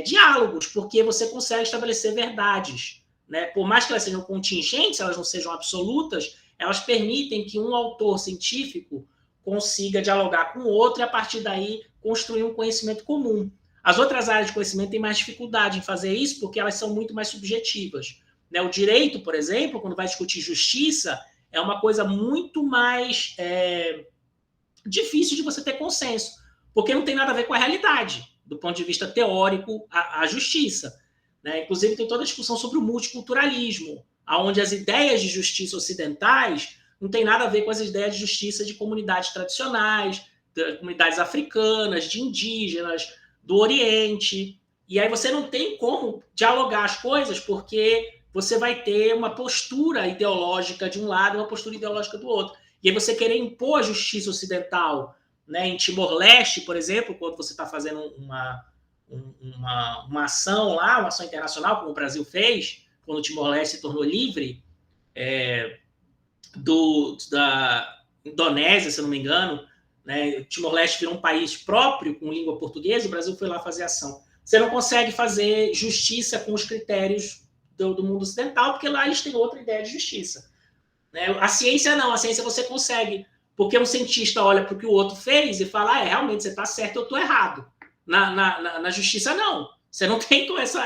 diálogos, porque você consegue estabelecer verdades. Né? Por mais que elas sejam contingentes, elas não sejam absolutas, elas permitem que um autor científico consiga dialogar com o outro e, a partir daí, construir um conhecimento comum. As outras áreas de conhecimento têm mais dificuldade em fazer isso porque elas são muito mais subjetivas. Né? O direito, por exemplo, quando vai discutir justiça, é uma coisa muito mais difícil de você ter consenso, porque não tem nada a ver com a realidade, do ponto de vista teórico, a justiça. Né? Inclusive, tem toda a discussão sobre o multiculturalismo, onde as ideias de justiça ocidentais não tem nada a ver com as ideias de justiça de comunidades tradicionais, de comunidades africanas, de indígenas, do Oriente. E aí você não tem como dialogar as coisas, porque você vai ter uma postura ideológica de um lado e uma postura ideológica do outro. E aí você querer impor a justiça ocidental, né, em Timor-Leste, por exemplo, quando você está fazendo uma ação lá, uma ação internacional, como o Brasil fez, quando o Timor-Leste se tornou livre, da Indonésia, se eu não me engano, né, o Timor-Leste virou um país próprio, com língua portuguesa, o Brasil foi lá fazer ação. Você não consegue fazer justiça com os critérios do mundo ocidental, porque lá eles têm outra ideia de justiça. Né? A ciência não, a ciência você consegue, porque um cientista olha para o que o outro fez e fala, realmente, você está certo, eu estou errado. Na justiça, não. Você não tem com essa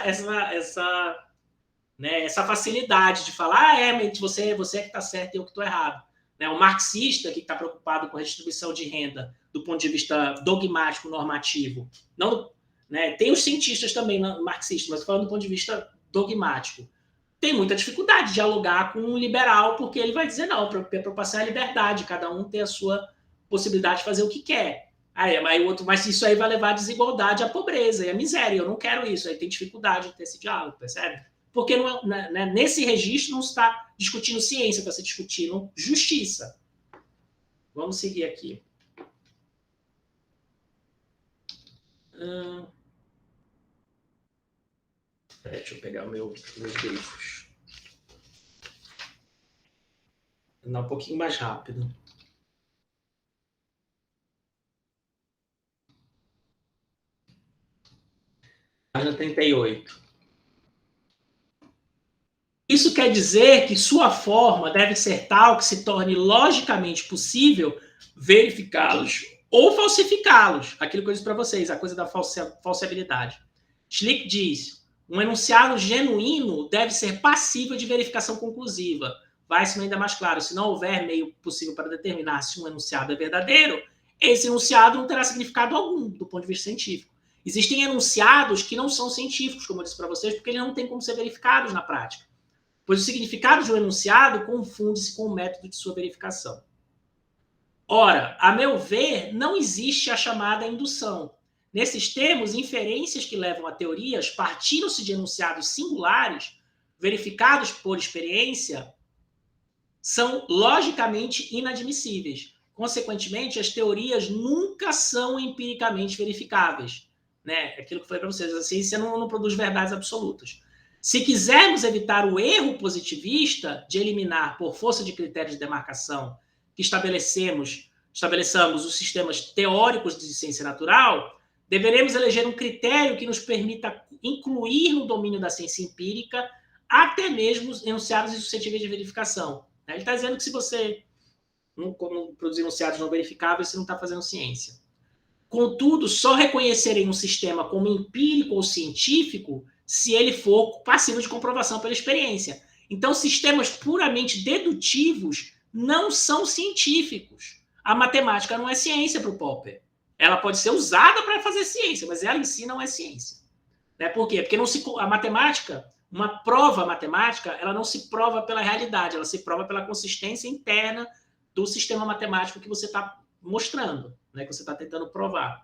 facilidade de falar, você é que está certo e eu que estou errado. Né? O marxista, que está preocupado com a redistribuição de renda do ponto de vista dogmático, normativo, não, né? Tem os cientistas também marxistas, mas falando do ponto de vista dogmático, tem muita dificuldade de dialogar com um liberal, porque ele vai dizer, não, a preocupação é a liberdade, cada um tem a sua possibilidade de fazer o que quer. Mas isso aí vai levar à desigualdade, à pobreza e à miséria. Eu não quero isso. Aí tem dificuldade de ter esse diálogo, percebe? Porque nesse registro não se está discutindo ciência, está se discutindo justiça. Vamos seguir aqui. Deixa eu pegar meus grifos. Andar um pouquinho mais rápido. Página 38. Isso quer dizer que sua forma deve ser tal que se torne logicamente possível verificá-los ou falsificá-los. Aquilo que eu disse para vocês, a coisa da falsibilidade. Schlick diz, um enunciado genuíno deve ser passível de verificação conclusiva. Vai-se ainda mais claro, se não houver meio possível para determinar se um enunciado é verdadeiro, esse enunciado não terá significado algum do ponto de vista científico. Existem enunciados que não são científicos, como eu disse para vocês, porque eles não têm como ser verificados na prática. Pois o significado de um enunciado confunde-se com o método de sua verificação. Ora, a meu ver, não existe a chamada indução. Nesses termos, inferências que levam a teorias partiram-se de enunciados singulares verificados por experiência são logicamente inadmissíveis. Consequentemente, as teorias nunca são empiricamente verificáveis. Né? Aquilo que eu falei para vocês, a ciência não produz verdades absolutas. Se quisermos evitar o erro positivista de eliminar, por força de critérios de demarcação que estabeleçamos os sistemas teóricos de ciência natural, deveremos eleger um critério que nos permita incluir no domínio da ciência empírica até mesmo enunciados insuscetíveis de verificação. Ele está dizendo que se você não produzir enunciados não verificáveis, você não está fazendo ciência. Contudo, só reconhecerem um sistema como empírico ou científico se ele for passivo de comprovação pela experiência. Então, sistemas puramente dedutivos não são científicos. A matemática não é ciência para o Popper. Ela pode ser usada para fazer ciência, mas ela em si não é ciência. Por quê? Porque a matemática, uma prova matemática, ela não se prova pela realidade, ela se prova pela consistência interna do sistema matemático que você está mostrando, que você está tentando provar.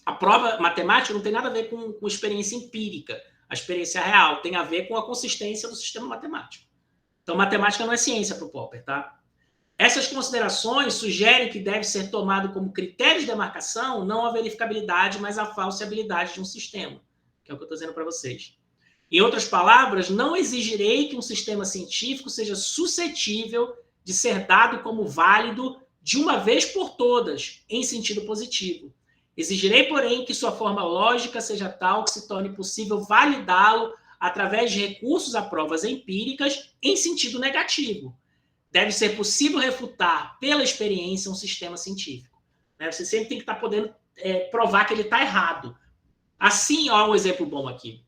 A prova matemática não tem nada a ver com experiência empírica. A experiência real tem a ver com a consistência do sistema matemático. Então, matemática não é ciência para o Popper, tá? Essas considerações sugerem que deve ser tomado como critério de demarcação não a verificabilidade, mas a falseabilidade de um sistema, que é o que eu estou dizendo para vocês. Em outras palavras, não exigirei que um sistema científico seja suscetível de ser dado como válido de uma vez por todas, em sentido positivo. Exigirei, porém, que sua forma lógica seja tal que se torne possível validá-lo através de recursos a provas empíricas em sentido negativo. Deve ser possível refutar pela experiência um sistema científico. Você sempre tem que estar podendo provar que ele está errado. Assim, um exemplo bom aqui.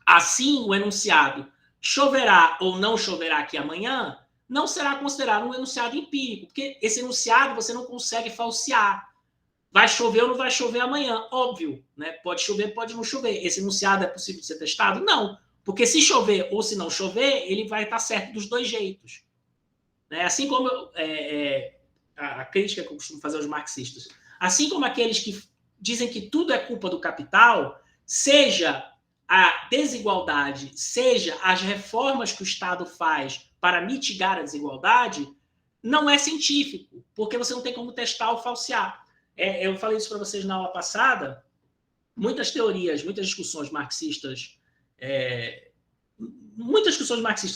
Assim, o enunciado choverá ou não choverá aqui amanhã não será considerado um enunciado empírico, porque esse enunciado você não consegue falsear. Vai chover ou não vai chover amanhã? Óbvio, Pode chover, pode não chover. Esse enunciado é possível de ser testado? Não, porque se chover ou se não chover, ele vai estar certo dos dois jeitos. Assim como a crítica que eu costumo fazer aos marxistas, assim como aqueles que dizem que tudo é culpa do capital, seja a desigualdade, seja as reformas que o Estado faz para mitigar a desigualdade, não é científico, porque você não tem como testar ou falsear. Eu falei isso para vocês na aula passada, muitas teorias, muitas discussões marxistas,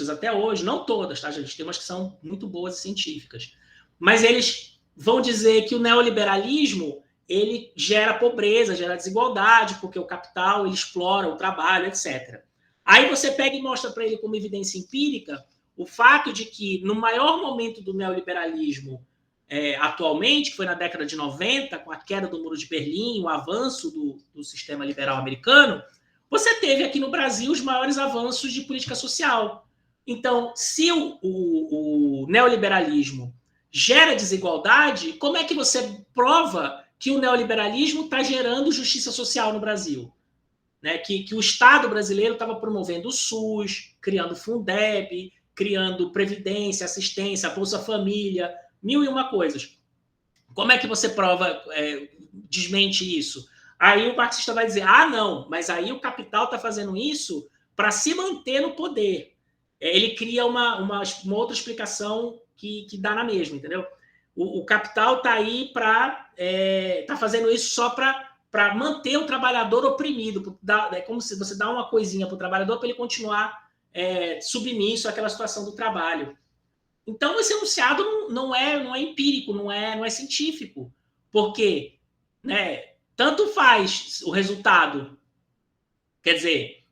até hoje, não todas, tá, gente? Tem umas que são muito boas e científicas, mas eles vão dizer que o neoliberalismo ele gera pobreza, gera desigualdade, porque o capital ele explora o trabalho, etc. Aí você pega e mostra para ele como evidência empírica o fato de que no maior momento do neoliberalismo atualmente, que foi na década de 90, com a queda do Muro de Berlim, o avanço do sistema liberal americano, você teve aqui no Brasil os maiores avanços de política social. Então, se o neoliberalismo gera desigualdade, como é que você prova que o neoliberalismo está gerando justiça social no Brasil? Que o Estado brasileiro estava promovendo o SUS, criando Fundeb, criando Previdência, assistência, Bolsa Família, 1001 coisas. Como é que você prova, desmente isso? Aí o marxista vai dizer, não, mas aí o capital está fazendo isso para se manter no poder. Ele cria uma outra explicação que dá na mesma, entendeu? O capital está aí está fazendo isso só para manter o trabalhador oprimido. É como se você dá uma coisinha para o trabalhador para ele continuar submisso àquela situação do trabalho. Então, esse enunciado não é empírico, não é científico, porque tanto faz o resultado. Quer dizer,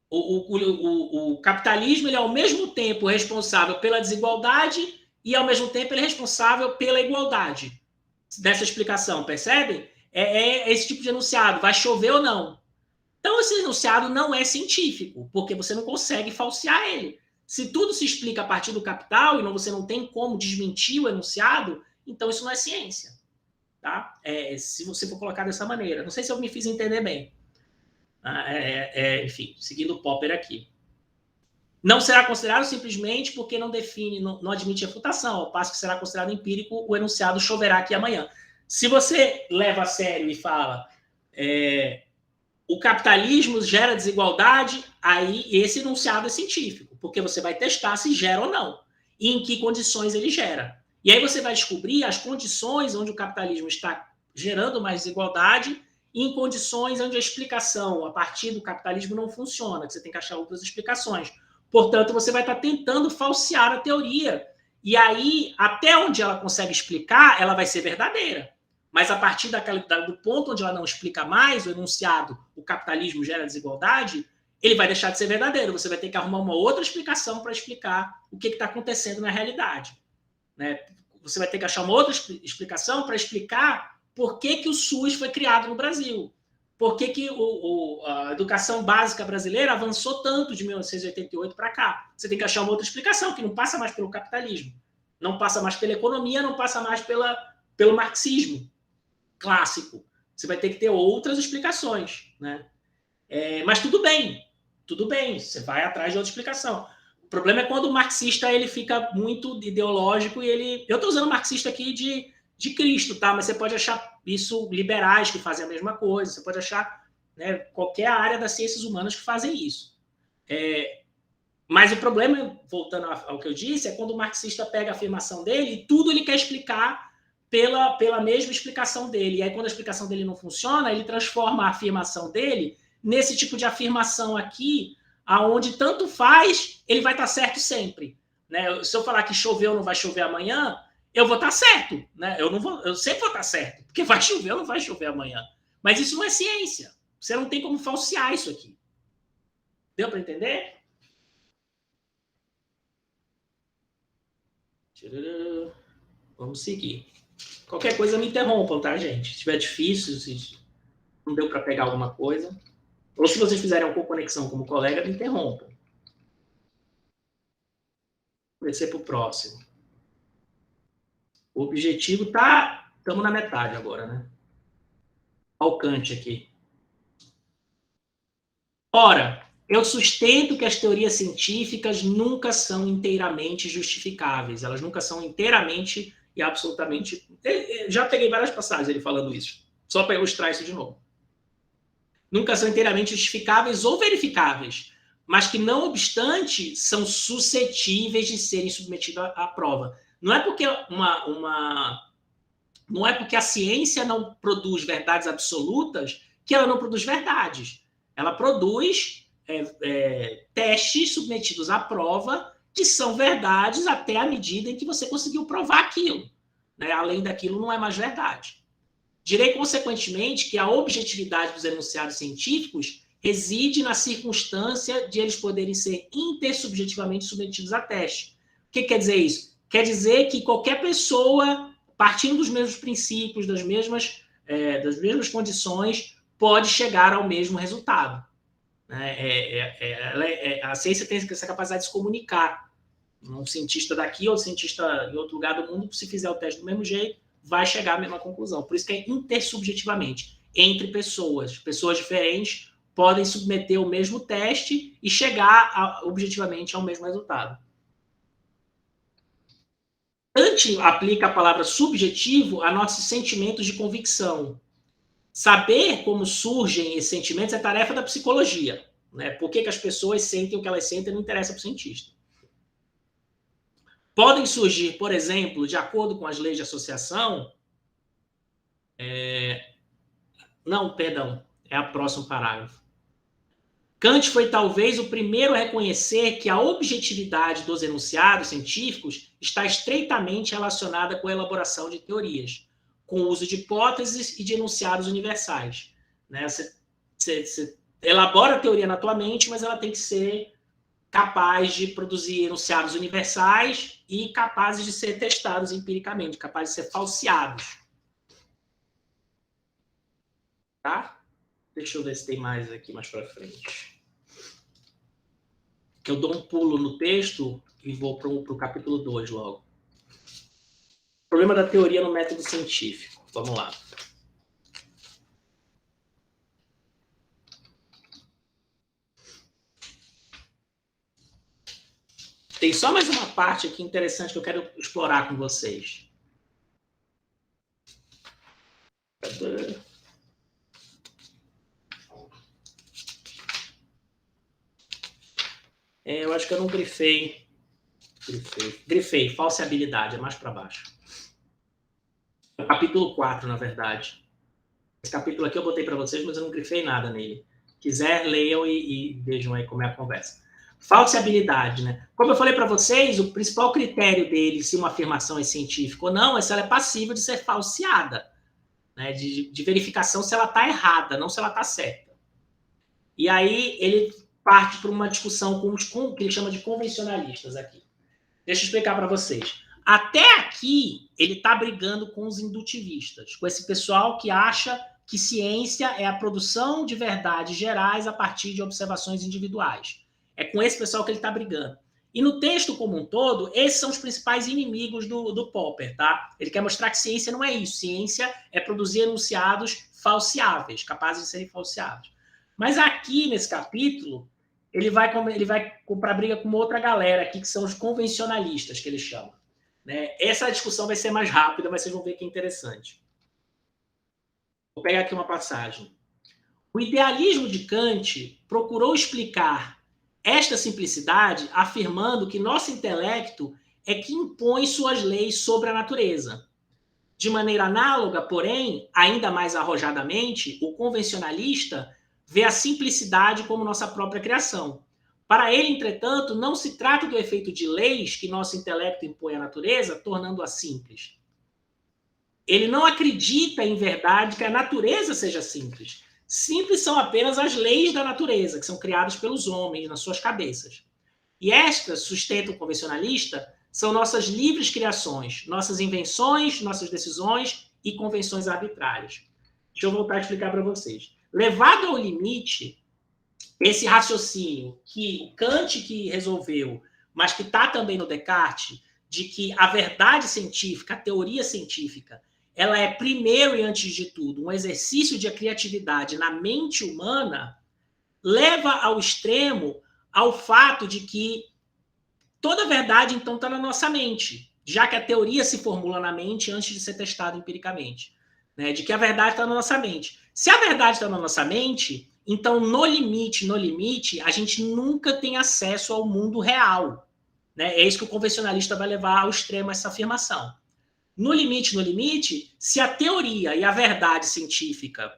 o capitalismo ele é ao mesmo tempo responsável pela desigualdade e, ao mesmo tempo, ele é responsável pela igualdade. Dessa explicação, percebem? É esse tipo de enunciado, vai chover ou não. Então, esse enunciado não é científico, porque você não consegue falsear ele. Se tudo se explica a partir do capital e você não tem como desmentir o enunciado, então isso não é ciência. Tá? Se você for colocar dessa maneira. Não sei se eu me fiz entender bem. Enfim, seguindo o Popper aqui. Não será considerado simplesmente porque não define, não admite refutação, ao passo que será considerado empírico o enunciado choverá aqui amanhã. Se você leva a sério e fala o capitalismo gera desigualdade, aí esse enunciado é científico, porque você vai testar se gera ou não, e em que condições ele gera. E aí você vai descobrir as condições onde o capitalismo está gerando mais desigualdade e em condições onde a explicação a partir do capitalismo não funciona, que você tem que achar outras explicações. Portanto, você vai estar tentando falsear a teoria. E aí, até onde ela consegue explicar, ela vai ser verdadeira. Mas a partir do ponto onde ela não explica mais, o enunciado, o capitalismo gera desigualdade, ele vai deixar de ser verdadeiro. Você vai ter que arrumar uma outra explicação para explicar o que está acontecendo na realidade. Né? Você vai ter que achar uma outra explicação para explicar por que o SUS foi criado no Brasil. Por que a educação básica brasileira avançou tanto de 1988 para cá. Você tem que achar uma outra explicação, que não passa mais pelo capitalismo, não passa mais pela economia, não passa mais pelo marxismo clássico. Você vai ter que ter outras explicações, né? Mas tudo bem, você vai atrás de outra explicação. O problema é quando o marxista ele fica muito ideológico e ele... Eu estou usando marxista aqui de Cristo, tá? Mas você pode achar isso liberais que fazem a mesma coisa, você pode achar, né, qualquer área das ciências humanas que fazem isso. Mas o problema, voltando ao que eu disse, é quando o marxista pega a afirmação dele e tudo ele quer explicar pela mesma explicação dele. E aí, quando a explicação dele não funciona, ele transforma a afirmação dele nesse tipo de afirmação aqui, aonde tanto faz, ele vai estar certo sempre. Né? Se eu falar que choveu ou não vai chover amanhã, eu vou estar certo. Né? Eu sempre vou estar certo, porque vai chover ou não vai chover amanhã. Mas isso não é ciência. Você não tem como falsear isso aqui. Deu para entender? Vamos seguir. Qualquer coisa me interrompam, tá, gente? Se estiver difícil, se não deu para pegar alguma coisa. Ou se vocês fizerem alguma conexão como colega, me interrompam. Vou descer para o próximo. O objetivo tá... Estamos na metade agora, né? Olha o Kant aqui. Ora, eu sustento que as teorias científicas nunca são inteiramente justificáveis. Elas nunca são inteiramente e absolutamente... Já peguei várias passagens ele falando isso. Só para ilustrar isso de novo. Nunca são inteiramente justificáveis ou verificáveis, mas que, não obstante, são suscetíveis de serem submetidos à prova. Não é porque não é porque a ciência não produz verdades absolutas que ela não produz verdades. Ela produz testes submetidos à prova que são verdades até a medida em que você conseguiu provar aquilo. Né? Além daquilo, não é mais verdade. Direi, consequentemente, que a objetividade dos enunciados científicos reside na circunstância de eles poderem ser intersubjetivamente submetidos a teste. O que quer dizer isso? Quer dizer que qualquer pessoa, partindo dos mesmos princípios, das mesmas condições, pode chegar ao mesmo resultado. A ciência tem essa capacidade de se comunicar. Um cientista daqui ou um cientista em outro lugar do mundo, se fizer o teste do mesmo jeito, vai chegar à mesma conclusão. Por isso que é intersubjetivamente. Entre pessoas. Pessoas diferentes podem submeter o mesmo teste e chegar objetivamente ao mesmo resultado. Kant aplica a palavra subjetivo a nossos sentimentos de convicção. Saber como surgem esses sentimentos é tarefa da psicologia. Né? Por que as pessoas sentem o que elas sentem não interessa para o cientista. Podem surgir, por exemplo, de acordo com as leis de associação... Não, perdão, é o próximo parágrafo. Kant foi talvez o primeiro a reconhecer que a objetividade dos enunciados científicos está estreitamente relacionada com a elaboração de teorias, com o uso de hipóteses e de enunciados universais. Né? Você elabora a teoria na tua mente, mas ela tem que ser capaz de produzir enunciados universais e capazes de ser testados empiricamente, capazes de ser falseados. Tá? Deixa eu ver se tem mais aqui mais para frente. Que eu dou um pulo no texto e vou para o capítulo 2 logo. Problema da teoria no método científico. Vamos lá. Tem só mais uma parte aqui interessante que eu quero explorar com vocês. Eu acho que eu não grifei. Grifei, falseabilidade, é mais para baixo. Capítulo 4, na verdade. Esse capítulo aqui eu botei para vocês, mas eu não grifei nada nele. Quiser, leiam e vejam aí como é a conversa. Falseabilidade, né? Como eu falei para vocês, o principal critério dele, se uma afirmação é científica ou não, é se ela é passível de ser falseada, né? De verificação se ela está errada, não se ela está certa. E aí ele parte para uma discussão com o que ele chama de convencionalistas aqui. Deixa eu explicar para vocês. Até aqui, ele está brigando com os indutivistas, com esse pessoal que acha que ciência é a produção de verdades gerais a partir de observações individuais. É com esse pessoal que ele está brigando. E no texto como um todo, esses são os principais inimigos do Popper, tá? Ele quer mostrar que ciência não é isso. Ciência é produzir enunciados falseáveis, capazes de serem falseados. Mas aqui, nesse capítulo, ele vai comprar briga com uma outra galera aqui, que são os convencionalistas, que ele chama. Né? Essa discussão vai ser mais rápida, mas vocês vão ver que é interessante. Vou pegar aqui uma passagem. O idealismo de Kant procurou explicar esta simplicidade afirmando que nosso intelecto é que impõe suas leis sobre a natureza. De maneira análoga, porém, ainda mais arrojadamente, o convencionalista vê a simplicidade como nossa própria criação. Para ele, entretanto, não se trata do efeito de leis que nosso intelecto impõe à natureza, tornando-a simples. Ele não acredita, em verdade, que a natureza seja simples. Simples são apenas as leis da natureza, que são criadas pelos homens nas suas cabeças. E estas, sustenta o convencionalista, são nossas livres criações, nossas invenções, nossas decisões e convenções arbitrárias. Deixa eu voltar a explicar para vocês. Levado ao limite, esse raciocínio que o Kant que resolveu, mas que está também no Descartes, de que a verdade científica, a teoria científica, ela é primeiro e antes de tudo um exercício de criatividade na mente humana, leva ao extremo ao fato de que toda a verdade, então, está na nossa mente, já que a teoria se formula na mente antes de ser testada empiricamente, né? De que a verdade está na nossa mente. Se a verdade está na nossa mente, então, no limite, a gente nunca tem acesso ao mundo real. Né? É isso que o convencionalista vai levar ao extremo essa afirmação. No limite, se a teoria e a verdade científica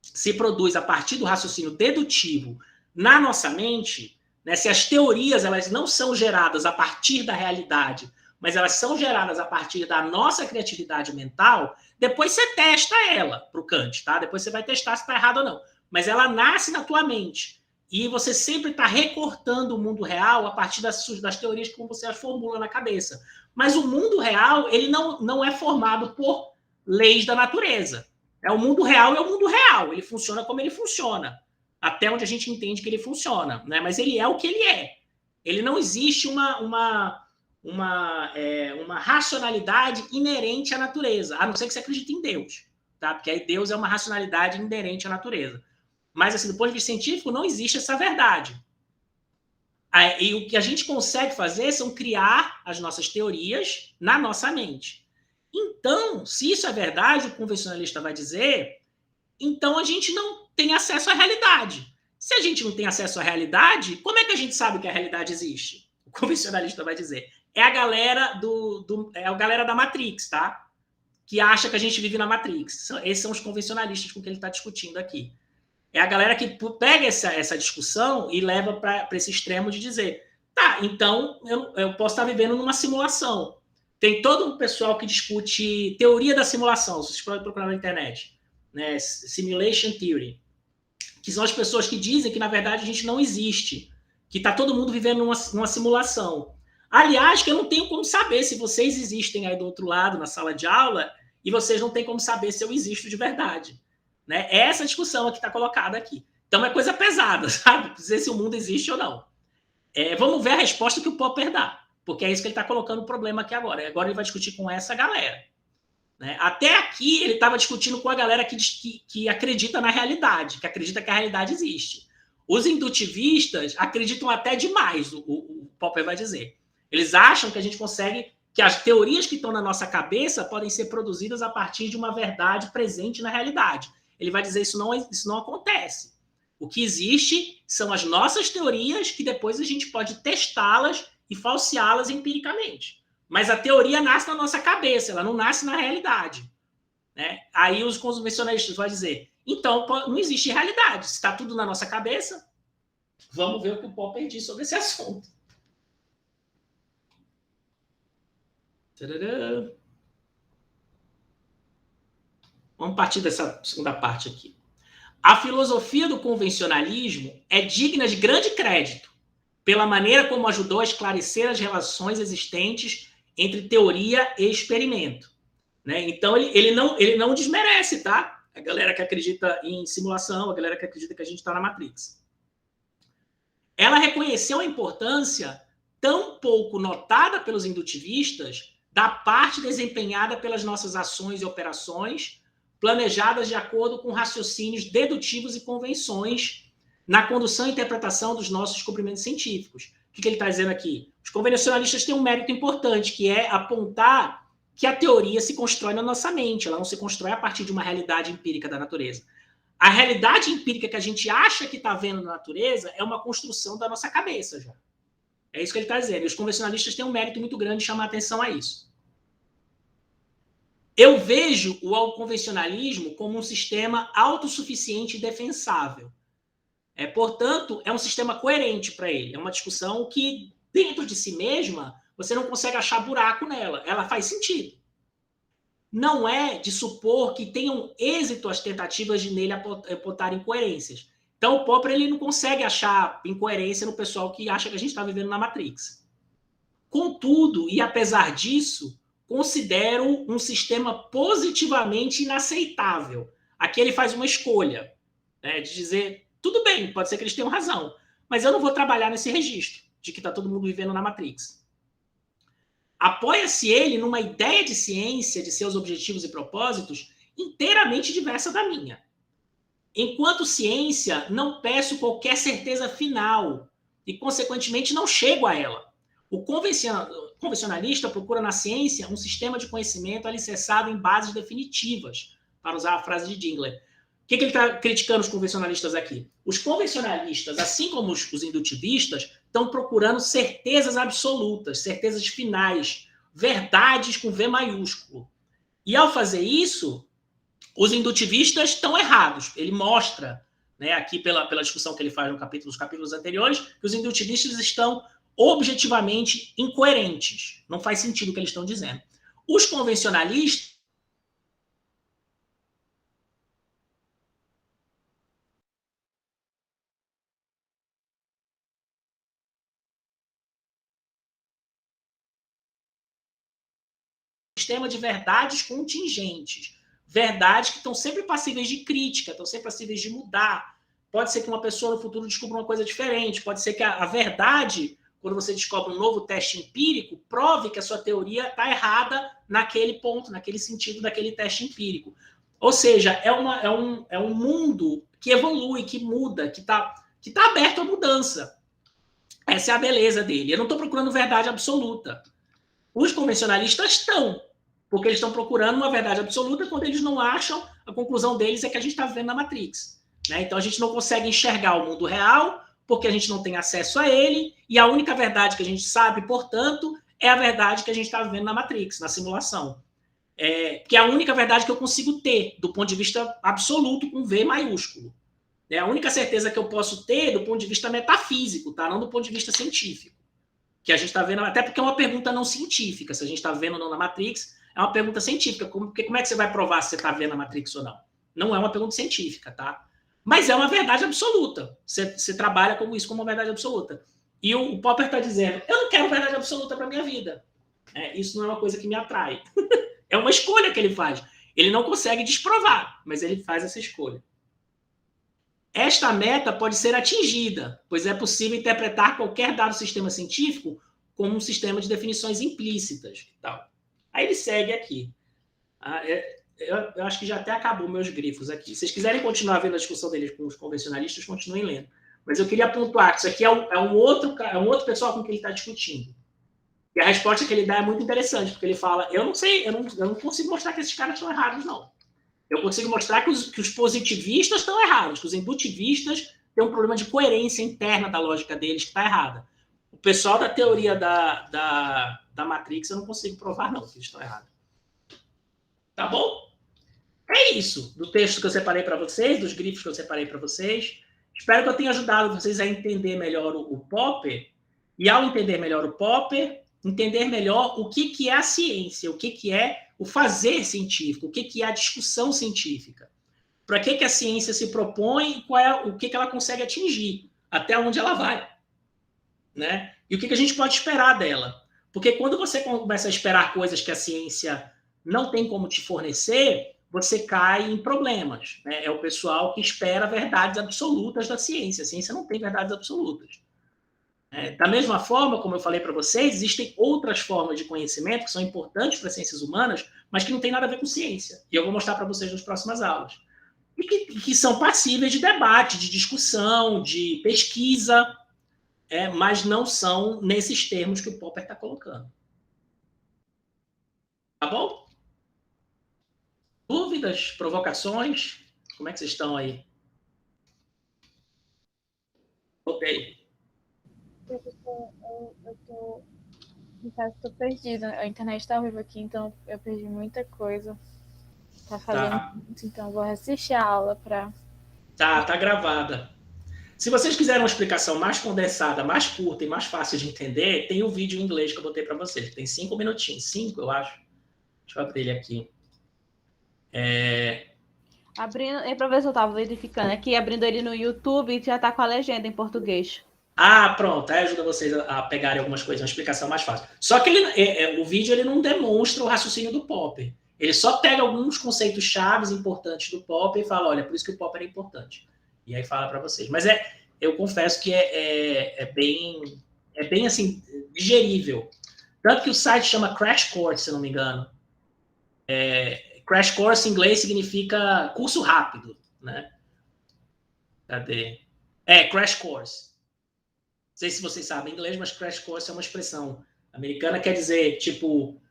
se produz a partir do raciocínio dedutivo na nossa mente, né, se as teorias elas não são geradas a partir da realidade, mas elas são geradas a partir da nossa criatividade mental, depois você testa ela para o Kant, tá? Depois você vai testar se está errado ou não. Mas ela nasce na tua mente. E você sempre está recortando o mundo real a partir das teorias que você as formula na cabeça. Mas o mundo real, ele não é formado por leis da natureza. O mundo real é o mundo real. Ele funciona como ele funciona. Até onde a gente entende que ele funciona. Né? Mas ele é o que ele é. Ele não existe uma racionalidade inerente à natureza. A não ser que você acredite em Deus. Tá? Porque aí Deus é uma racionalidade inerente à natureza. Mas, assim, do ponto de vista científico, não existe essa verdade. E o que a gente consegue fazer são criar as nossas teorias na nossa mente. Então, se isso é verdade, o convencionalista vai dizer, então a gente não tem acesso à realidade. Se a gente não tem acesso à realidade, como é que a gente sabe que a realidade existe? O convencionalista vai dizer. É a galera é a galera da Matrix, tá? Que acha que a gente vive na Matrix. Esses são os convencionalistas com que ele está discutindo aqui. É a galera que pega essa discussão e leva para esse extremo de dizer, tá, então eu posso estar vivendo numa simulação. Tem todo um pessoal que discute teoria da simulação, se vocês podem procurar na internet, né? Simulation Theory, que são as pessoas que dizem que, na verdade, a gente não existe, que está todo mundo vivendo numa simulação. Aliás, que eu não tenho como saber se vocês existem aí do outro lado, na sala de aula, e vocês não têm como saber se eu existo de verdade. Né? É essa discussão que está colocada aqui. Então é coisa pesada, sabe? Dizer se o mundo existe ou não. Vamos ver a resposta que o Popper dá, porque é isso que ele está colocando o problema aqui agora. Agora ele vai discutir com essa galera. Né? Até aqui ele estava discutindo com a galera que acredita na realidade, que acredita que a realidade existe. Os indutivistas acreditam até demais, o Popper vai dizer. Eles acham que a gente consegue, que as teorias que estão na nossa cabeça podem ser produzidas a partir de uma verdade presente na realidade. Ele vai dizer isso não acontece. O que existe são as nossas teorias que depois a gente pode testá-las e falseá-las empiricamente. Mas a teoria nasce na nossa cabeça, ela não nasce na realidade. Né? Aí os convencionalistas vão dizer, então não existe realidade. Se está tudo na nossa cabeça, vamos ver o que o Popper diz sobre esse assunto. Tadadã. Vamos partir dessa segunda parte aqui. A filosofia do convencionalismo é digna de grande crédito pela maneira como ajudou a esclarecer as relações existentes entre teoria e experimento. Né? Então, ele não desmerece, tá? A galera que acredita em simulação, a galera que acredita que a gente está na Matrix. Ela reconheceu a importância tão pouco notada pelos indutivistas da parte desempenhada pelas nossas ações e operações planejadas de acordo com raciocínios dedutivos e convenções na condução e interpretação dos nossos descobrimentos científicos. O que ele está dizendo aqui? Os convencionalistas têm um mérito importante, que é apontar que a teoria se constrói na nossa mente, ela não se constrói a partir de uma realidade empírica da natureza. A realidade empírica que a gente acha que está vendo na natureza é uma construção da nossa cabeça já. É isso que ele está dizendo. E os convencionalistas têm um mérito muito grande de chamar atenção a isso. Eu vejo o convencionalismo como um sistema autossuficiente e defensável. Portanto, é um sistema coerente para ele. É uma discussão que, dentro de si mesma, você não consegue achar buraco nela. Ela faz sentido. Não é de supor que tenham êxito as tentativas de nele apontar incoerências. Então, o Popper ele não consegue achar incoerência no pessoal que acha que a gente está vivendo na Matrix. Contudo, e apesar disso, considero um sistema positivamente inaceitável. Aqui ele faz uma escolha, né, de dizer, tudo bem, pode ser que eles tenham razão, mas eu não vou trabalhar nesse registro de que está todo mundo vivendo na Matrix. Apoia-se ele numa ideia de ciência, de seus objetivos e propósitos, inteiramente diversa da minha. Enquanto ciência, não peço qualquer certeza final e, consequentemente, não chego a ela. O convencionalista procura na ciência um sistema de conhecimento alicerçado em bases definitivas, para usar a frase de Dingler. O que ele está criticando os convencionalistas aqui? Os convencionalistas, assim como os indutivistas, estão procurando certezas absolutas, certezas finais, verdades com V maiúsculo. E ao fazer isso, os indutivistas estão errados. Ele mostra, né, aqui pela discussão que ele faz nos capítulos anteriores, que os indutivistas estão objetivamente incoerentes. Não faz sentido o que eles estão dizendo. Os convencionalistas sistema de verdades contingentes. Verdades que estão sempre passíveis de crítica, estão sempre passíveis de mudar. Pode ser que uma pessoa no futuro descubra uma coisa diferente. Pode ser que a verdade, quando você descobre um novo teste empírico, prove que a sua teoria está errada naquele ponto, naquele sentido daquele teste empírico. Ou seja, é um mundo que evolui, que muda, que tá aberto à mudança. Essa é a beleza dele. Eu não estou procurando verdade absoluta. Os convencionalistas estão, porque eles estão procurando uma verdade absoluta quando eles não acham, a conclusão deles é que a gente está vivendo na Matrix. Né? Então a gente não consegue enxergar o mundo real, porque a gente não tem acesso a ele, e a única verdade que a gente sabe, portanto, é a verdade que a gente está vivendo na Matrix, na simulação. Que é a única verdade que eu consigo ter, do ponto de vista absoluto, com V maiúsculo. É a única certeza que eu posso ter do ponto de vista metafísico, tá? Não do ponto de vista científico. Que a gente está vendo, até porque é uma pergunta não científica, se a gente está vendo ou não na Matrix, é uma pergunta científica, porque como é que você vai provar se você está vendo a Matrix ou não? Não é uma pergunta científica, tá? Mas é uma verdade absoluta. Você trabalha como isso, como uma verdade absoluta. E o Popper está dizendo, eu não quero verdade absoluta para a minha vida. Isso não é uma coisa que me atrai. É uma escolha que ele faz. Ele não consegue desprovar, mas ele faz essa escolha. Esta meta pode ser atingida, pois é possível interpretar qualquer dado sistema científico como um sistema de definições implícitas. Tal. Aí ele segue aqui. Eu acho que já até acabou meus grifos aqui. Se vocês quiserem continuar vendo a discussão deles com os convencionalistas, continuem lendo. Mas eu queria pontuar que isso aqui é um outro pessoal com quem ele está discutindo. E a resposta que ele dá é muito interessante, porque ele fala, eu não sei, eu não consigo mostrar que esses caras estão errados, não. Eu consigo mostrar que os positivistas estão errados, que os indutivistas tem um problema de coerência interna da lógica deles que está errada. O pessoal da teoria da Matrix eu não consigo provar, não, que eles estão errados. Tá bom? É isso, do texto que eu separei para vocês, dos grifos que eu separei para vocês. Espero que eu tenha ajudado vocês a entender melhor o Popper. E ao entender melhor o Popper, entender melhor o que é a ciência, o que é o fazer científico, o que é a discussão científica. Para que a ciência se propõe, o que ela consegue atingir, até onde ela vai. Né? E o que a gente pode esperar dela. Porque quando você começa a esperar coisas que a ciência não tem como te fornecer, você cai em problemas. Né? É o pessoal que espera verdades absolutas da ciência. A ciência não tem verdades absolutas. Da mesma forma, como eu falei para vocês, existem outras formas de conhecimento que são importantes para as ciências humanas, mas que não tem nada a ver com ciência. E eu vou mostrar para vocês nas próximas aulas. E que são passíveis de debate, de discussão, de pesquisa, mas não são nesses termos que o Popper está colocando. Tá bom? Dúvidas, provocações? Como é que vocês estão aí? Ok. Professor, estou perdida. A internet está horrível aqui, então eu perdi muita coisa. Tá falando muito, então vou assistir a aula para... Tá gravada. Se vocês quiserem uma explicação mais condensada, mais curta e mais fácil de entender, tem o vídeo em inglês que eu botei para vocês, que tem 5 minutinhos. 5, eu acho. Deixa eu abrir ele aqui. Abrindo, professor, eu estava verificando aqui, abrindo ele no YouTube e já está com a legenda em português. Pronto. Aí ajuda vocês a pegarem algumas coisas, uma explicação mais fácil. Só que o vídeo ele não demonstra o raciocínio do Popper. Ele só pega alguns conceitos chaves importantes do Popper e fala, olha, por isso que o Popper é importante. E aí fala para vocês. Mas eu confesso que é bem assim, digerível. Tanto que o site chama Crash Course, se não me engano. Crash Course em inglês significa curso rápido, né? Cadê? Crash Course. Não sei se vocês sabem inglês, mas Crash Course é uma expressão americana, quer dizer, tipo,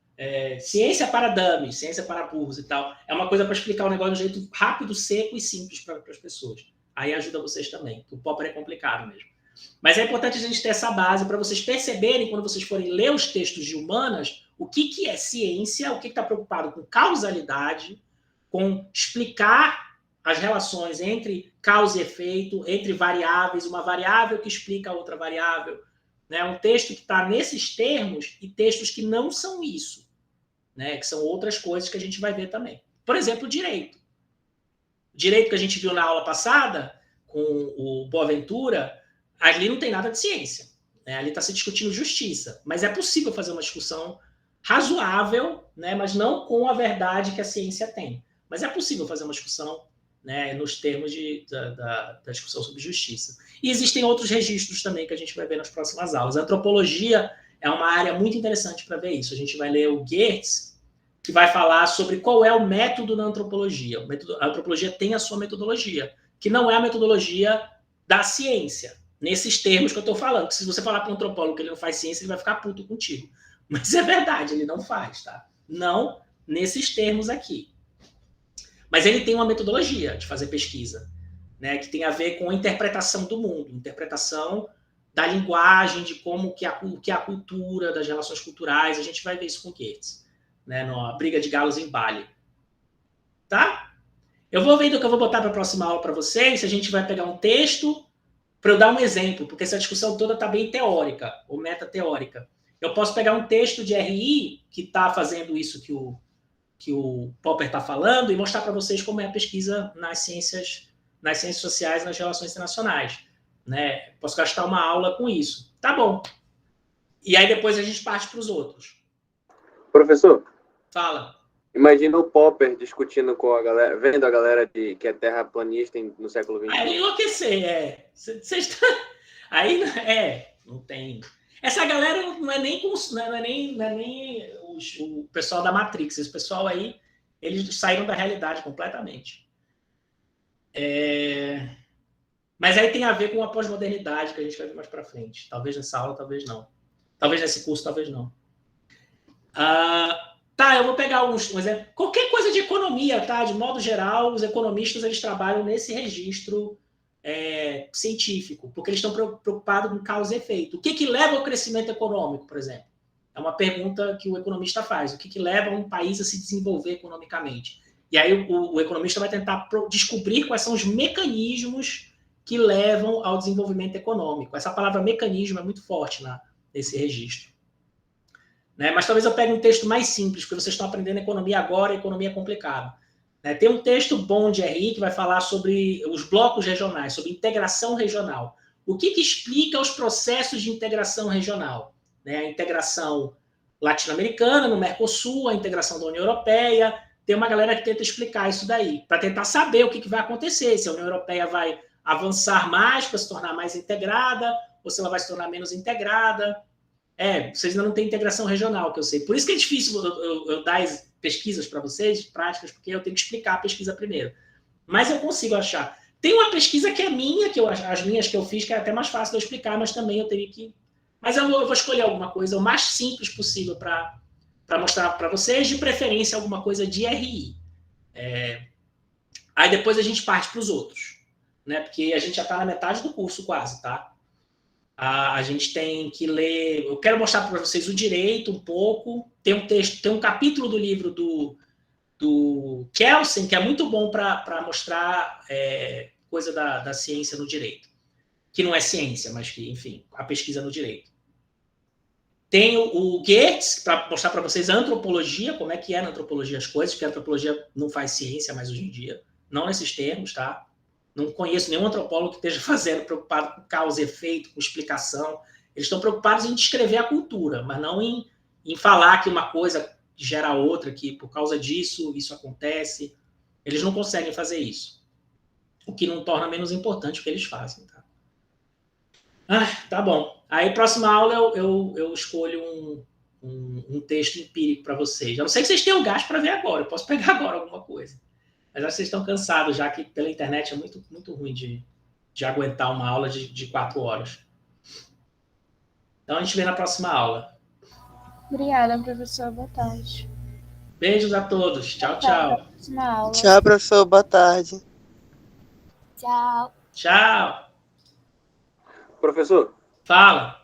ciência para dummies, ciência para burros e tal. É uma coisa para explicar o negócio de um jeito rápido, seco e simples para as pessoas. Aí ajuda vocês também. O Popper é complicado mesmo. Mas é importante a gente ter essa base para vocês perceberem, quando vocês forem ler os textos de humanas, o que é ciência, o que está preocupado com causalidade, com explicar as relações entre causa e efeito, entre variáveis, uma variável que explica a outra variável. Né? Um texto que está nesses termos e textos que não são isso, né? Que são outras coisas que a gente vai ver também. Por exemplo, o direito. O direito que a gente viu na aula passada, com o Boaventura, ali não tem nada de ciência. Né? Ali está se discutindo justiça. Mas é possível fazer uma discussão razoável, né? Mas não com a verdade que a ciência tem. Mas é possível fazer uma discussão, né? Nos termos da discussão sobre justiça. E existem outros registros também que a gente vai ver nas próximas aulas. A antropologia é uma área muito interessante para ver isso. A gente vai ler o Geertz, que vai falar sobre qual é o método da antropologia. A antropologia tem a sua metodologia, que não é a metodologia da ciência, nesses termos que eu estou falando. Se você falar para um antropólogo que ele não faz ciência, ele vai ficar puto contigo. Mas é verdade, ele não faz, tá? Não nesses termos aqui. Mas ele tem uma metodologia de fazer pesquisa, né, que tem a ver com a interpretação do mundo, interpretação da linguagem, de como que a cultura, das relações culturais. A gente vai ver isso com Geertz. Né, na briga de galos em Bali. Tá? Eu vou vendo o que eu vou botar para a próxima aula para vocês. A gente vai pegar um texto para eu dar um exemplo, porque essa discussão toda está bem teórica, ou metateórica. Eu posso pegar um texto de RI que está fazendo isso que o Popper está falando e mostrar para vocês como é a pesquisa nas ciências sociais e nas relações internacionais. Né? Posso gastar uma aula com isso. Tá bom. E aí depois a gente parte para os outros. Professor, fala. Imagina o Popper discutindo com a galera, vendo a galera que é terraplanista no século XXI. Aí enlouquecer, Aí, não tem... Essa galera não é nem o pessoal da Matrix. Esse pessoal aí, eles saíram da realidade completamente. Mas aí tem a ver com a pós-modernidade, que a gente vai ver mais para frente. Talvez nessa aula, talvez não. Talvez nesse curso, talvez não. Tá, eu vou pegar um exemplo. Qualquer coisa de economia, tá? De modo geral, os economistas eles trabalham nesse registro científico, porque eles estão preocupados com causa e efeito. O que leva ao crescimento econômico, por exemplo? É uma pergunta que o economista faz. O que leva um país a se desenvolver economicamente? E aí o economista vai tentar descobrir quais são os mecanismos que levam ao desenvolvimento econômico. Essa palavra mecanismo é muito forte nesse registro. Né? Mas talvez eu pegue um texto mais simples, porque vocês estão aprendendo economia agora, e economia é complicado. Né? Tem um texto bom de RI que vai falar sobre os blocos regionais, sobre integração regional. O que explica os processos de integração regional? Né? A integração latino-americana, no Mercosul, a integração da União Europeia. Tem uma galera que tenta explicar isso daí, para tentar saber o que vai acontecer, se a União Europeia vai avançar mais para se tornar mais integrada, ou se ela vai se tornar menos integrada. Vocês ainda não têm integração regional, que eu sei. Por isso que é difícil eu dar as pesquisas para vocês, práticas, porque eu tenho que explicar a pesquisa primeiro. Mas eu consigo achar. Tem uma pesquisa que é minha, as minhas que eu fiz, que é até mais fácil de eu explicar, mas também eu teria que... Mas eu vou escolher alguma coisa o mais simples possível para mostrar para vocês, de preferência alguma coisa de RI. Aí depois a gente parte para os outros, né? Porque a gente já está na metade do curso quase, tá? A gente tem que ler... Eu quero mostrar para vocês o direito um pouco. Tem um texto, tem um capítulo do livro do Kelsen, que é muito bom para mostrar coisa da ciência no direito. Que não é ciência, mas que, enfim, a pesquisa no direito. Tem o Goethe, para mostrar para vocês a antropologia, como é que é na antropologia as coisas, porque a antropologia não faz ciência mais hoje em dia. Não nesses termos, tá? Não conheço nenhum antropólogo que esteja preocupado com causa e efeito, com explicação. Eles estão preocupados em descrever a cultura, mas não em falar que uma coisa gera outra, que por causa disso, isso acontece. Eles não conseguem fazer isso. O que não torna menos importante o que eles fazem, tá? Tá bom. Aí, próxima aula, eu escolho um texto empírico para vocês. A não ser que vocês tenham gasto para ver agora. Eu posso pegar agora alguma coisa. Mas acho que vocês estão cansados, já que pela internet é muito, muito ruim de aguentar uma aula de 4 horas. Então, a gente vê na próxima aula. Obrigada, professor. Boa tarde. Beijos a todos. Tchau, tchau. Próxima aula. Tchau, professor. Boa tarde. Tchau. Tchau. Professor, Fala.